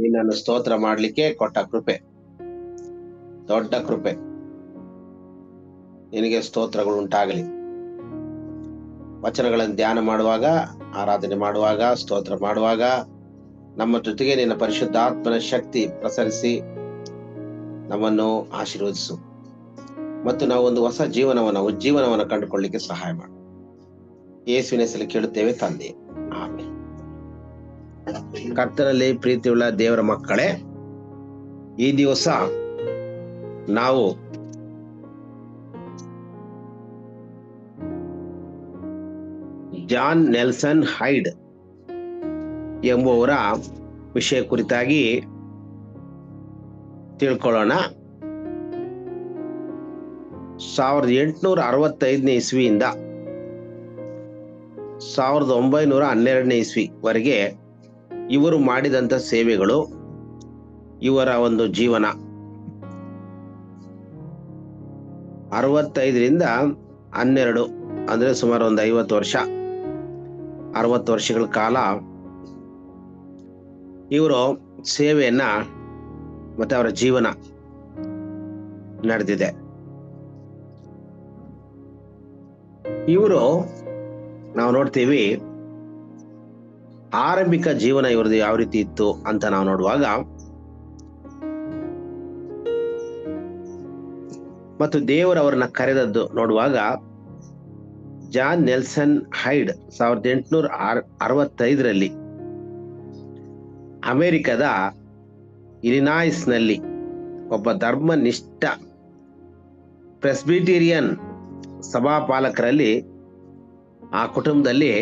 ನಿನ್ನನ್ನು ಸ್ತೋತ್ರ ಮಾಡ್ಲಿಕ್ಕೆ ಕೊಟ್ಟ ಕೃಪೆ, ದೊಡ್ಡ ಕೃಪೆ. ನಿನಗೆ ಸ್ತೋತ್ರಗಳು ಉಂಟಾಗಲಿ. ವಚನಗಳನ್ನು ಧ್ಯಾನ ಮಾಡುವಾಗ, ಆರಾಧನೆ ಮಾಡುವಾಗ, ಸ್ತೋತ್ರ ಮಾಡುವಾಗ ನಮ್ಮ ಜೊತೆಗೆ ನಿನ್ನ ಪರಿಶುದ್ಧಾತ್ಮನ ಶಕ್ತಿ ಪ್ರಸರಿಸಿ ನಮ್ಮನ್ನು ಆಶೀರ್ವದಿಸು ಮತ್ತು ನಾವು ಒಂದು ಹೊಸ ಉಜ್ಜೀವನವನ್ನು ಕಂಡುಕೊಳ್ಳಿಕ್ಕೆ ಸಹಾಯ ಮಾಡು. ಯೇಸುವಿನ ಹೆಸರಲ್ಲಿ ಕೇಳುತ್ತೇವೆ ತಂದೆ, ಆಮೆನ್. ಕರ್ತನಲ್ಲಿ ಪ್ರೀತಿಯುಳ್ಳ ದೇವರ ಮಕ್ಕಳೇ, ಈ ದಿವಸ ನಾವು ಜಾನ್ ನೆಲ್ಸನ್ ಹೈಡ್ ಎಂಬುವರ ವಿಷಯ ಕುರಿತಾಗಿ ತಿಳ್ಕೊಳ್ಳೋಣ. 1865ನೇ ಇಸ್ವಿಯಿಂದ 1912ನೇ ಇಸ್ವಿವರೆಗೆ ಇವರು ಮಾಡಿದಂಥ ಸೇವೆಗಳು, ಇವರ ಒಂದು ಜೀವನ 65ರಿಂದ 12 ಅಂದ್ರೆ ಸುಮಾರು ಒಂದು 60 ವರ್ಷಗಳ ಕಾಲ ಇವರು ಸೇವೆಯನ್ನ ಮತ್ತೆ ಅವರ ಜೀವನ ನಡೆದಿದೆ. ಇವರು ನಾವು ನೋಡ್ತೀವಿ, ಆರಂಭಿಕ ಜೀವನ ಇವ್ರದ್ದು ಯಾವ ರೀತಿ ಇತ್ತು ಅಂತ ನಾವು ನೋಡುವಾಗ, ಮತ್ತು ದೇವರವರನ್ನ ಕರೆದದ್ದು ನೋಡುವಾಗ, ಜಾನ್ ನೆಲ್ಸನ್ ಹೈಡ್ 1865ರಲ್ಲಿ ಅಮೆರಿಕದ ಇಲಿನಾಯ್ಸ್ನಲ್ಲಿ ಒಬ್ಬ ಧರ್ಮನಿಷ್ಠ ಪ್ರೆಸ್ಬಿಟೇರಿಯನ್ ಸಭಾಪಾಲಕರಲ್ಲಿ ಆ ಕುಟುಂಬದಲ್ಲಿ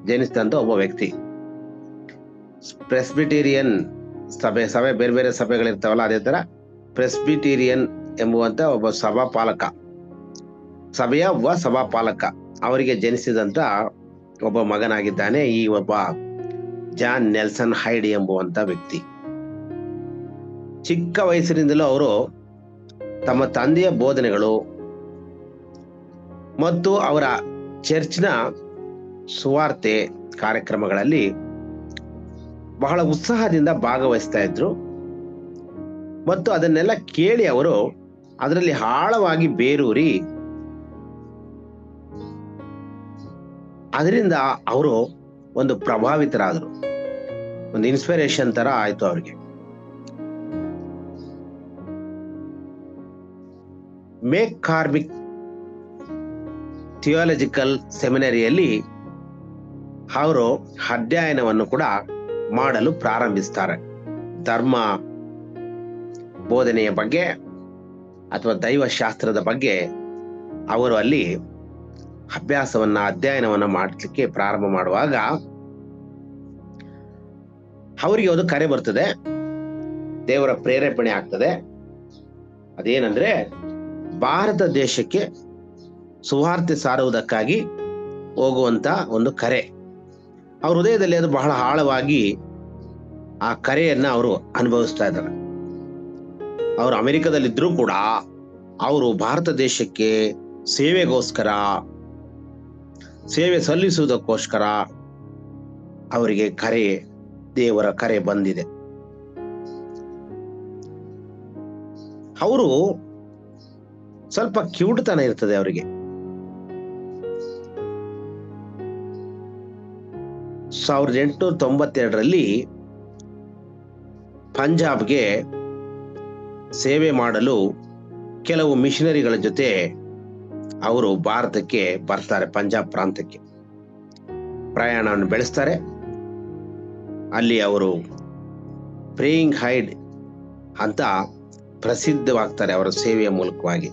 ಜನಿಸಿದಂತ ಒಬ್ಬ ವ್ಯಕ್ತಿ. ಪ್ರೆಸ್ಬಿಟೇರಿಯನ್ ಸಭೆ ಬೇರೆ ಬೇರೆ ಸಭೆಗಳಿರ್ತಾವಲ್ಲ, ಅದೇ ತರ ಪ್ರೆಸ್ಬಿಟೇರಿಯನ್ ಎಂಬುವಂತ ಒಬ್ಬ ಸಭೆಯ ಸಭಾಪಾಲಕ ಅವರಿಗೆ ಜನಿಸಿದಂತ ಒಬ್ಬ ಮಗನಾಗಿದ್ದಾನೆ ಈ ಒಬ್ಬ ಜಾನ್ ನೆಲ್ಸನ್ ಹೈಡ್ ಎಂಬುವಂತ ವ್ಯಕ್ತಿ. ಚಿಕ್ಕ ವಯಸ್ಸಿನಿಂದಲೂ ಅವರು ತಮ್ಮ ತಂದೆಯ ಬೋಧನೆಗಳು ಮತ್ತು ಅವರ ಚರ್ಚ್ನ ಸುವಾರ್ತೆ ಕಾರ್ಯಕ್ರಮಗಳಲ್ಲಿ ಬಹಳ ಉತ್ಸಾಹದಿಂದ ಭಾಗವಹಿಸ್ತಾ ಇದ್ರು ಮತ್ತು ಅದನ್ನೆಲ್ಲ ಕೇಳಿ ಅವರು ಅದರಲ್ಲಿ ಆಳವಾಗಿ ಬೇರೂರಿ ಅದರಿಂದ ಅವರು ಒಂದು ಪ್ರಭಾವಿತರಾದರು. ಒಂದು ಇನ್ಸ್ಪಿರೇಷನ್ ತರ ಆಯ್ತು ಅವ್ರಿಗೆ. ಮೇಕ್ ಕಾರ್ಮಿಕ್ ಥಿಯಾಲಜಿಕಲ್ ಸೆಮಿನರಿಯಲ್ಲಿ ಅವರು ಅಧ್ಯಯನವನ್ನು ಕೂಡ ಮಾಡಲು ಪ್ರಾರಂಭಿಸ್ತಾರೆ. ಧರ್ಮ ಬೋಧನೆಯ ಬಗ್ಗೆ ಅಥವಾ ದೈವಶಾಸ್ತ್ರದ ಬಗ್ಗೆ ಅವರು ಅಲ್ಲಿ ಅಧ್ಯಯನವನ್ನ ಮಾಡಲಿಕ್ಕೆ ಪ್ರಾರಂಭ ಮಾಡುವಾಗ ಅವರಿಗೆ ಒಂದು ಕರೆ ಬರ್ತದೆ, ದೇವರ ಪ್ರೇರೇಪಣೆ ಆಗ್ತದೆ. ಅದೇನಂದ್ರೆ ಭಾರತ ದೇಶಕ್ಕೆ ಸುವಾರ್ತೆ ಸಾರುವುದಕ್ಕಾಗಿ ಹೋಗುವಂತ ಒಂದು ಕರೆ. ಅವ್ರ ಹೃದಯದಲ್ಲಿ ಅದು ಬಹಳ ಆಳವಾಗಿ ಆ ಕರೆಯನ್ನ ಅವರು ಅನುಭವಿಸ್ತಾ ಇದ್ದಾರೆ. ಅವರು ಅಮೆರಿಕದಲ್ಲಿದ್ರೂ ಕೂಡ ಅವರು ಭಾರತ ದೇಶಕ್ಕೆ ಸೇವೆ ಸಲ್ಲಿಸುವುದಕ್ಕೋಸ್ಕರ ಅವರಿಗೆ ದೇವರ ಕರೆ ಬಂದಿದೆ. ಅವರು ಸ್ವಲ್ಪ ಕಿವುಡುತನ ಇರ್ತದೆ ಅವರಿಗೆ. 1892ರಲ್ಲಿ ಪಂಜಾಬ್ಗೆ ಸೇವೆ ಮಾಡಲು ಕೆಲವು ಮಿಷನರಿಗಳ ಜೊತೆ ಅವರು ಭಾರತಕ್ಕೆ ಬರ್ತಾರೆ. ಪಂಜಾಬ್ ಪ್ರಾಂತಕ್ಕೆ ಪ್ರಯಾಣವನ್ನು ಬೆಳೆಸ್ತಾರೆ. ಅಲ್ಲಿ ಅವರು ಪ್ರೇಯಿಂಗ್ ಹೈಡ್ ಅಂತ ಪ್ರಸಿದ್ಧವಾಗ್ತಾರೆ ಅವರ ಸೇವೆಯ ಮೂಲಕವಾಗಿ.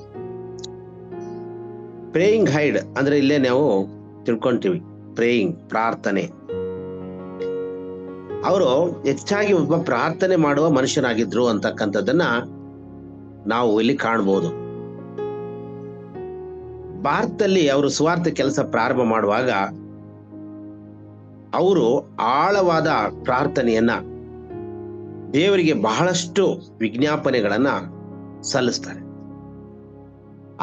ಪ್ರೇಯಿಂಗ್ ಹೈಡ್ ಅಂದ್ರೆ ಇಲ್ಲೇ ನಾವು ತಿಳ್ಕೊಂತೀವಿ, ಪ್ರೇಯಿಂಗ್ ಪ್ರಾರ್ಥನೆ. ಅವರು ಹೆಚ್ಚಾಗಿ ಒಬ್ಬ ಪ್ರಾರ್ಥನೆ ಮಾಡುವ ಮನುಷ್ಯನಾಗಿದ್ರು ಅಂತಕ್ಕಂಥದ್ದನ್ನ ನಾವು ಇಲ್ಲಿ ಕಾಣಬಹುದು. ಭಾರತದಲ್ಲಿ ಅವರು ಸುವಾರ್ತೆ ಕೆಲಸ ಪ್ರಾರಂಭ ಮಾಡುವಾಗ ಅವರು ಆಳವಾದ ಪ್ರಾರ್ಥನೆಯನ್ನ, ದೇವರಿಗೆ ಬಹಳಷ್ಟು ವಿಜ್ಞಾಪನೆಗಳನ್ನ ಸಲ್ಲಿಸ್ತಾರೆ.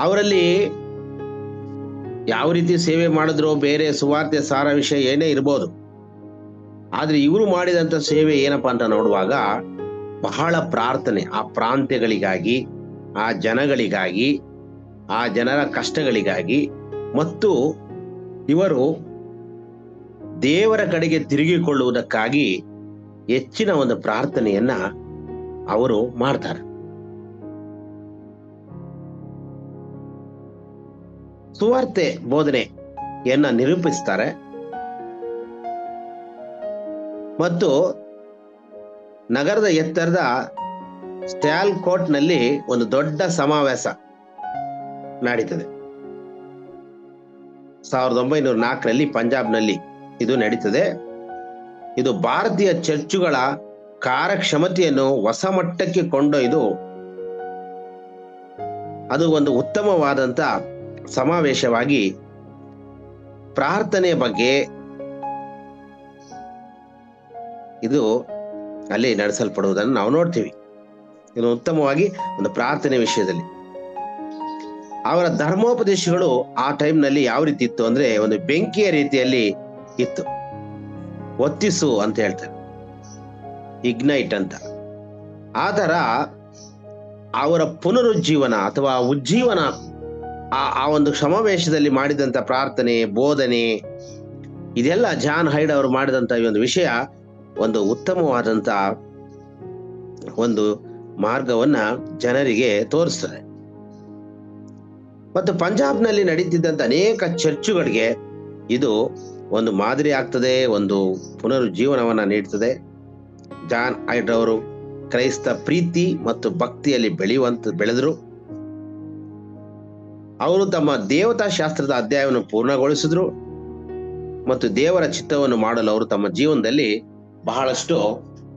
ಅವರಲ್ಲಿ ಯಾವ ರೀತಿ ಸೇವೆ ಮಾಡಿದ್ರು, ಬೇರೆ ಸುವಾರ್ತೆ ಸಾರ ವಿಷಯ ಏನೇ ಇರ್ಬೋದು, ಆದ್ರೆ ಇವರು ಮಾಡಿದಂತ ಸೇವೆ ಏನಪ್ಪಾ ಅಂತ ನೋಡುವಾಗ ಬಹಳ ಪ್ರಾರ್ಥನೆ, ಆ ಪ್ರಾಂತ್ಯಗಳಿಗಾಗಿ, ಆ ಜನಗಳಿಗಾಗಿ, ಆ ಜನರ ಕಷ್ಟಗಳಿಗಾಗಿ, ಮತ್ತು ಇವರು ದೇವರ ಕಡೆಗೆ ತಿರುಗಿಕೊಳ್ಳುವುದಕ್ಕಾಗಿ ಹೆಚ್ಚಿನ ಒಂದು ಪ್ರಾರ್ಥನೆಯನ್ನ ಅವರು ಮಾಡ್ತಾರೆ. ಸುವಾರ್ತೆ ಬೋಧನೆಯನ್ನ ನಿರೂಪಿಸ್ತಾರೆ. ಮತ್ತು ನಗರದ ಎತ್ತರದ ಸ್ಟ್ಯಾಲ್ ಕೋರ್ಟ್ ನಲ್ಲಿ ಒಂದು ದೊಡ್ಡ ಸಮಾವೇಶ ನಡೀತದೆ. 1904ರಲ್ಲಿ ಪಂಜಾಬ್ನಲ್ಲಿ ಇದು ನಡೀತದೆ. ಇದು ಭಾರತೀಯ ಚರ್ಚುಗಳ ಕಾರ್ಯಕ್ಷಮತೆಯನ್ನು ಹೊಸ ಮಟ್ಟಕ್ಕೆ ಕೊಂಡೊಯ್ದು ಅದು ಒಂದು ಉತ್ತಮವಾದಂತ ಸಮಾವೇಶವಾಗಿ ಪ್ರಾರ್ಥನೆಯ ಬಗ್ಗೆ ಇದು ಅಲ್ಲಿ ನಡೆಸಲ್ಪಡುವುದನ್ನು ನಾವು ನೋಡ್ತೀವಿ. ಇದು ಉತ್ತಮವಾಗಿ ಒಂದು ಪ್ರಾರ್ಥನೆ ವಿಷಯದಲ್ಲಿ ಅವರ ಧರ್ಮೋಪದೇಶಗಳು ಆ ಟೈಮ್ನಲ್ಲಿ ಯಾವ ರೀತಿ ಇತ್ತು ಅಂದ್ರೆ ಒಂದು ಬೆಂಕಿಯ ರೀತಿಯಲ್ಲಿ ಇತ್ತು. ಒತ್ತಿಸು ಅಂತ ಹೇಳ್ತಾರೆ, ಇಗ್ನೈಟ್ ಅಂತ. ಆ ತರ ಅವರ ಪುನರುಜ್ಜೀವನ ಅಥವಾ ಉಜ್ಜೀವನ ಆ ಒಂದು ಸಮಾವೇಶದಲ್ಲಿ ಮಾಡಿದಂತ ಪ್ರಾರ್ಥನೆ, ಬೋಧನೆ, ಇದೆಲ್ಲ ಜಾನ್ ಹೈಡ್ ಅವರು ಮಾಡಿದಂತ ಈ ಒಂದು ವಿಷಯ ಒಂದು ಉತ್ತಮವಾದಂತ ಒಂದು ಮಾರ್ಗವನ್ನ ಜನರಿಗೆ ತೋರಿಸ್ತದೆ. ಮತ್ತು ಪಂಜಾಬ್ನಲ್ಲಿ ನಡೀತಿದ್ದಂತ ಅನೇಕ ಚರ್ಚುಗಳಿಗೆ ಇದು ಒಂದು ಮಾದರಿ ಆಗ್ತದೆ, ಒಂದು ಪುನರುಜ್ಜೀವನವನ್ನ ನೀಡ್ತದೆ. ಜಾನ್ ಹೈಡ್ ಅವರು ಕ್ರೈಸ್ತ ಪ್ರೀತಿ ಮತ್ತು ಭಕ್ತಿಯಲ್ಲಿ ಬೆಳೆದರು. ಅವರು ತಮ್ಮ ದೇವತಾ ಶಾಸ್ತ್ರದ ಅಧ್ಯಾಯವನ್ನು ಪೂರ್ಣಗೊಳಿಸಿದ್ರು ಮತ್ತು ದೇವರ ಚಿತ್ತವನ್ನು ಮಾಡಲು ಅವರು ತಮ್ಮ ಜೀವನದಲ್ಲಿ ಬಹಳಷ್ಟು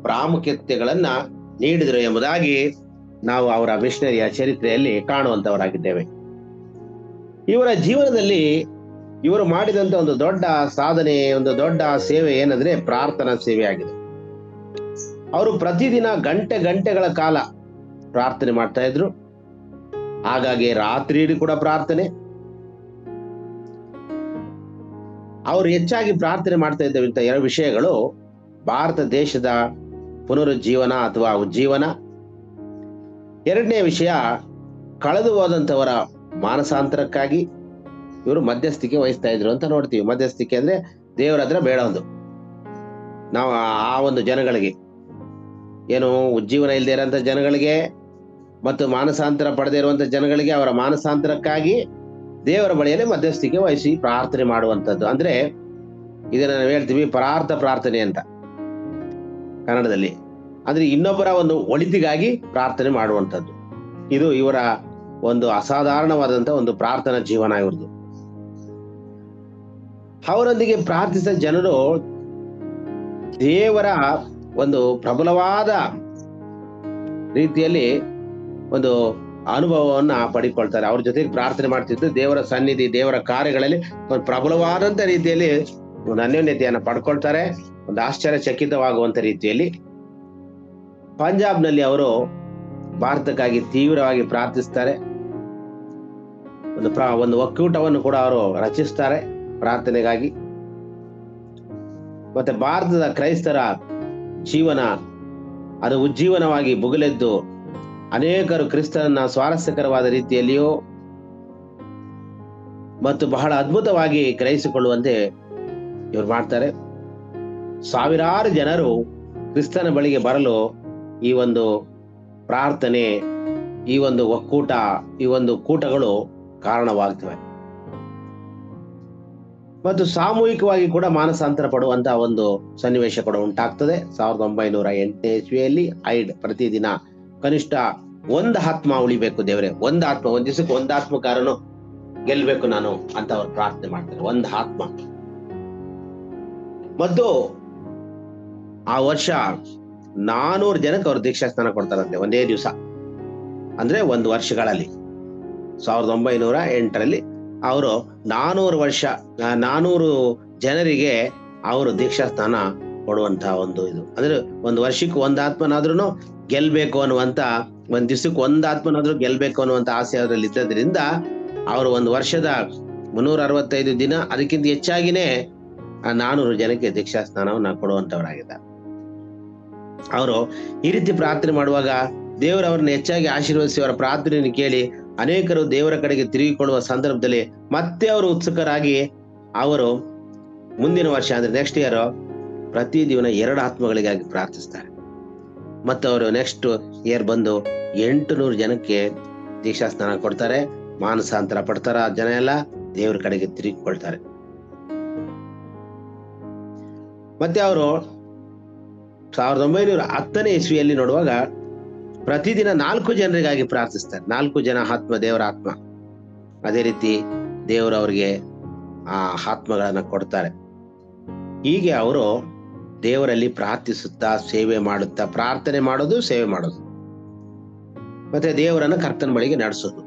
ಪ್ರಾಮುಖ್ಯತೆಗಳನ್ನ ನೀಡಿದರು ಎಂಬುದಾಗಿ ನಾವು ಅವರ ಮಿಷನರಿಯ ಚರಿತ್ರೆಯಲ್ಲಿ ಕಾಣುವಂತವರಾಗಿದ್ದೇವೆ. ಇವರ ಜೀವನದಲ್ಲಿ ಇವರು ಮಾಡಿದಂತ ಒಂದು ದೊಡ್ಡ ಸಾಧನೆ, ಒಂದು ದೊಡ್ಡ ಸೇವೆ ಏನಂದ್ರೆ ಪ್ರಾರ್ಥನಾ ಸೇವೆ ಆಗಿದೆ. ಅವರು ಪ್ರತಿದಿನ ಗಂಟೆಗಳ ಕಾಲ ಪ್ರಾರ್ಥನೆ ಮಾಡ್ತಾ ಇದ್ರು. ಹಾಗಾಗಿ ರಾತ್ರಿ ಕೂಡ ಪ್ರಾರ್ಥನೆ. ಅವರು ಹೆಚ್ಚಾಗಿ ಪ್ರಾರ್ಥನೆ ಮಾಡ್ತಾ ಇದ್ದಂತ ಎರಡು ವಿಷಯಗಳು ಭಾರತ ದೇಶದ ಪುನರುಜ್ಜೀವನ ಅಥವಾ ಉಜ್ಜೀವನ. ಎರಡನೇ ವಿಷಯ ಕಳೆದು ಹೋದಂತವರ ಮಾನಸಾಂತರಕ್ಕಾಗಿ ಇವರು ಮಧ್ಯಸ್ಥಿಕೆ ವಹಿಸ್ತಾ ಇದ್ರು ಅಂತ ನೋಡ್ತೀವಿ. ಮಧ್ಯಸ್ಥಿಕೆ ಅಂದ್ರೆ ದೇವರ ಹತ್ರ ಬೇಡೋದು. ನಾವು ಆ ಒಂದು ಜನಗಳಿಗೆ ಏನು ಉಜ್ಜೀವನ ಇಲ್ಲದೆ ಇರೋಂಥ ಜನಗಳಿಗೆ ಮತ್ತು ಮಾನಸಾಂತರ ಪಡೆದೇ ಇರುವಂತ ಜನಗಳಿಗೆ ಅವರ ಮಾನಸಾಂತರಕ್ಕಾಗಿ ದೇವರ ಬಳಿಯಲ್ಲಿ ಮಧ್ಯಸ್ಥಿಕೆ ವಹಿಸಿ ಪ್ರಾರ್ಥನೆ ಮಾಡುವಂಥದ್ದು. ಅಂದ್ರೆ ಇದನ್ನ ನಾವು ಹೇಳ್ತೀವಿ ಪರಾರ್ಥ ಪ್ರಾರ್ಥನೆ ಅಂತ ಕನ್ನಡದಲ್ಲಿ. ಅಂದ್ರೆ ಇನ್ನೊಬ್ಬರ ಒಂದು ಒಳಿತಿಗಾಗಿ ಪ್ರಾರ್ಥನೆ ಮಾಡುವಂಥದ್ದು. ಇದು ಇವರ ಒಂದು ಅಸಾಧಾರಣವಾದಂತ ಒಂದು ಪ್ರಾರ್ಥನಾ ಜೀವನ ಇವ್ರದ್ದು. ಅವರೊಂದಿಗೆ ಪ್ರಾರ್ಥಿಸಿದ ಜನರು ದೇವರ ಒಂದು ಪ್ರಬಲವಾದ ರೀತಿಯಲ್ಲಿ ಒಂದು ಅನುಭವವನ್ನ ಪಡಿಕೊಳ್ತಾರೆ. ಅವ್ರ ಜೊತೆಗೆ ಪ್ರಾರ್ಥನೆ ಮಾಡ್ತಿದ್ದು ದೇವರ ಸನ್ನಿಧಿ, ದೇವರ ಕಾರ್ಯಗಳಲ್ಲಿ ಒಂದು ಪ್ರಬಲವಾದಂತ ರೀತಿಯಲ್ಲಿ ಒಂದು ಅನ್ಯೋನ್ಯತೆಯನ್ನ ಪಡ್ಕೊಳ್ತಾರೆ. ಒಂದು ಆಶ್ಚರ್ಯಚಕಿತವಾಗುವಂತ ರೀತಿಯಲ್ಲಿ ಪಂಜಾಬ್ನಲ್ಲಿ ಅವರು ಭಾರತಕ್ಕಾಗಿ ತೀವ್ರವಾಗಿ ಪ್ರಾರ್ಥಿಸ್ತಾರೆ. ಒಂದು ಒಕ್ಕೂಟವನ್ನು ಕೂಡ ಅವರು ರಚಿಸ್ತಾರೆ ಪ್ರಾರ್ಥನೆಗಾಗಿ. ಮತ್ತೆ ಭಾರತದ ಕ್ರೈಸ್ತರ ಜೀವನ ಅದು ಉಜ್ಜೀವನವಾಗಿ ಬುಗುಲೆದ್ದು ಅನೇಕರು ಕ್ರಿಸ್ತನನ್ನ ಸ್ವಾರಸ್ಯಕರವಾದ ರೀತಿಯಲ್ಲಿಯೂ ಮತ್ತು ಬಹಳ ಅದ್ಭುತವಾಗಿ ಗ್ರಹಿಸಿಕೊಳ್ಳುವಂತೆ ಇವರು ಮಾಡ್ತಾರೆ. ಸಾವಿರಾರು ಜನರು ಕ್ರಿಸ್ತನ ಬಳಿಗೆ ಬರಲು ಈ ಒಂದು ಪ್ರಾರ್ಥನೆ, ಈ ಒಂದು ಒಕ್ಕೂಟ, ಈ ಒಂದು ಕೂಟಗಳು ಕಾರಣವಾಗ್ತವೆ. ಮತ್ತು ಸಾಮೂಹಿಕವಾಗಿ ಕೂಡ ಮಾನಸಾಂತರ ಪಡುವಂತ ಒಂದು ಸನ್ನಿವೇಶ ಕೂಡ ಉಂಟಾಗ್ತದೆ. 1908ನೇ ಇಸ್ವಿಯಲ್ಲಿ ಹೈಡ್ ಪ್ರತಿದಿನ ಕನಿಷ್ಠ ಒಂದು ಆತ್ಮ ಉಳಿಬೇಕು ದೇವರೇ, ಒಂದು ಆತ್ಮ, ಒಂದ್ ದಿವಸಕ್ಕೆ ಒಂದು ಆತ್ಮಕಾರನು ಗೆಲ್ಬೇಕು ನಾನು ಅಂತ ಅವ್ರು ಪ್ರಾರ್ಥನೆ ಮಾಡ್ತಾರೆ. ಒಂದು ಆತ್ಮ. ಮತ್ತು ಆ ವರ್ಷ 400 ಜನಕ್ಕೆ ಅವ್ರು ದೀಕ್ಷಾ ಸ್ನಾನ ಕೊಡ್ತಾರಂತೆ ಒಂದೇ ದಿವಸ. ಅಂದ್ರೆ ಒಂದು ವರ್ಷಗಳಲ್ಲಿ 1908ರಲ್ಲಿ ಅವರು 400 ಜನರಿಗೆ ಅವರು ದೀಕ್ಷಾ ಸ್ನಾನ ಕೊಡುವಂತಹ ಒಂದು ಇದು. ಅಂದ್ರೆ ಒಂದು ವರ್ಷಕ್ಕೆ ಒಂದು ಆತ್ಮನಾದ್ರೂ ಗೆಲ್ಬೇಕು ಅನ್ನುವಂತ, ಒಂದ್ ದಿವಸಕ್ಕೆ ಒಂದು ಆತ್ಮನಾದ್ರೂ ಗೆಲ್ಬೇಕು ಅನ್ನುವಂತ ಆಸೆ ಅವರಲ್ಲಿ ಇದ್ದದ್ರಿಂದ ಅವರು ಒಂದು ವರ್ಷದ 365 ದಿನ ಅದಕ್ಕಿಂತ ಹೆಚ್ಚಾಗಿನೇ 400 ಜನಕ್ಕೆ ದೀಕ್ಷಾ ಸ್ನಾನವನ್ನು ಕೊಡುವಂತವರಾಗಿದ್ದಾರೆ. ಅವರು ಈ ರೀತಿ ಪ್ರಾರ್ಥನೆ ಮಾಡುವಾಗ ದೇವರು ಅವರನ್ನು ಹೆಚ್ಚಾಗಿ ಆಶೀರ್ವದಿಸಿ ಅವರ ಪ್ರಾರ್ಥನೆಯನ್ನು ಕೇಳಿ ಅನೇಕರು ದೇವರ ಕಡೆಗೆ ತಿರುಗಿಕೊಳ್ಳುವ ಸಂದರ್ಭದಲ್ಲಿ ಮತ್ತೆ ಅವರು ಉತ್ಸುಕರಾಗಿ ಅವರು ಮುಂದಿನ ವರ್ಷ ಅಂದ್ರೆ ನೆಕ್ಸ್ಟ್ ಇಯರ್ ಪ್ರತಿ ದಿನ 2 ಆತ್ಮಗಳಿಗಾಗಿ ಪ್ರಾರ್ಥಿಸ್ತಾರೆ. ಮತ್ತು ಅವರು ನೆಕ್ಸ್ಟ್ ಇಯರ್ ಬಂದು 800 ಜನಕ್ಕೆ ದೀಕ್ಷಾ ಸ್ನಾನ ಕೊಡ್ತಾರೆ, ಮಾನಸಾಂತರ ಪಡ್ತಾರ. ಜನ ಎಲ್ಲ ದೇವರ ಕಡೆಗೆ ತಿರುಗಿಕೊಳ್ತಾರೆ. ಮತ್ತೆ ಅವರು 1910ನೇ ಇಸ್ವಿಯಲ್ಲಿ ನೋಡುವಾಗ ಪ್ರತಿದಿನ 4 ಜನರಿಗಾಗಿ ಪ್ರಾರ್ಥಿಸ್ತಾರೆ. 4 ಜನ ಆತ್ಮ, ದೇವರ ಆತ್ಮ. ಅದೇ ರೀತಿ ದೇವರು ಅವರಿಗೆ ಆ ಆತ್ಮಗಳನ್ನ ಕೊಡ್ತಾರೆ. ಹೀಗೆ ಅವರು ದೇವರಲ್ಲಿ ಪ್ರಾರ್ಥಿಸುತ್ತಾ ಸೇವೆ ಮಾಡುತ್ತಾ, ಪ್ರಾರ್ಥನೆ ಮಾಡೋದು, ಸೇವೆ ಮಾಡೋದು, ಮತ್ತೆ ದೇವರನ್ನ ಕರ್ತನ ಬಳಿಗೆ ನಡೆಸೋದು,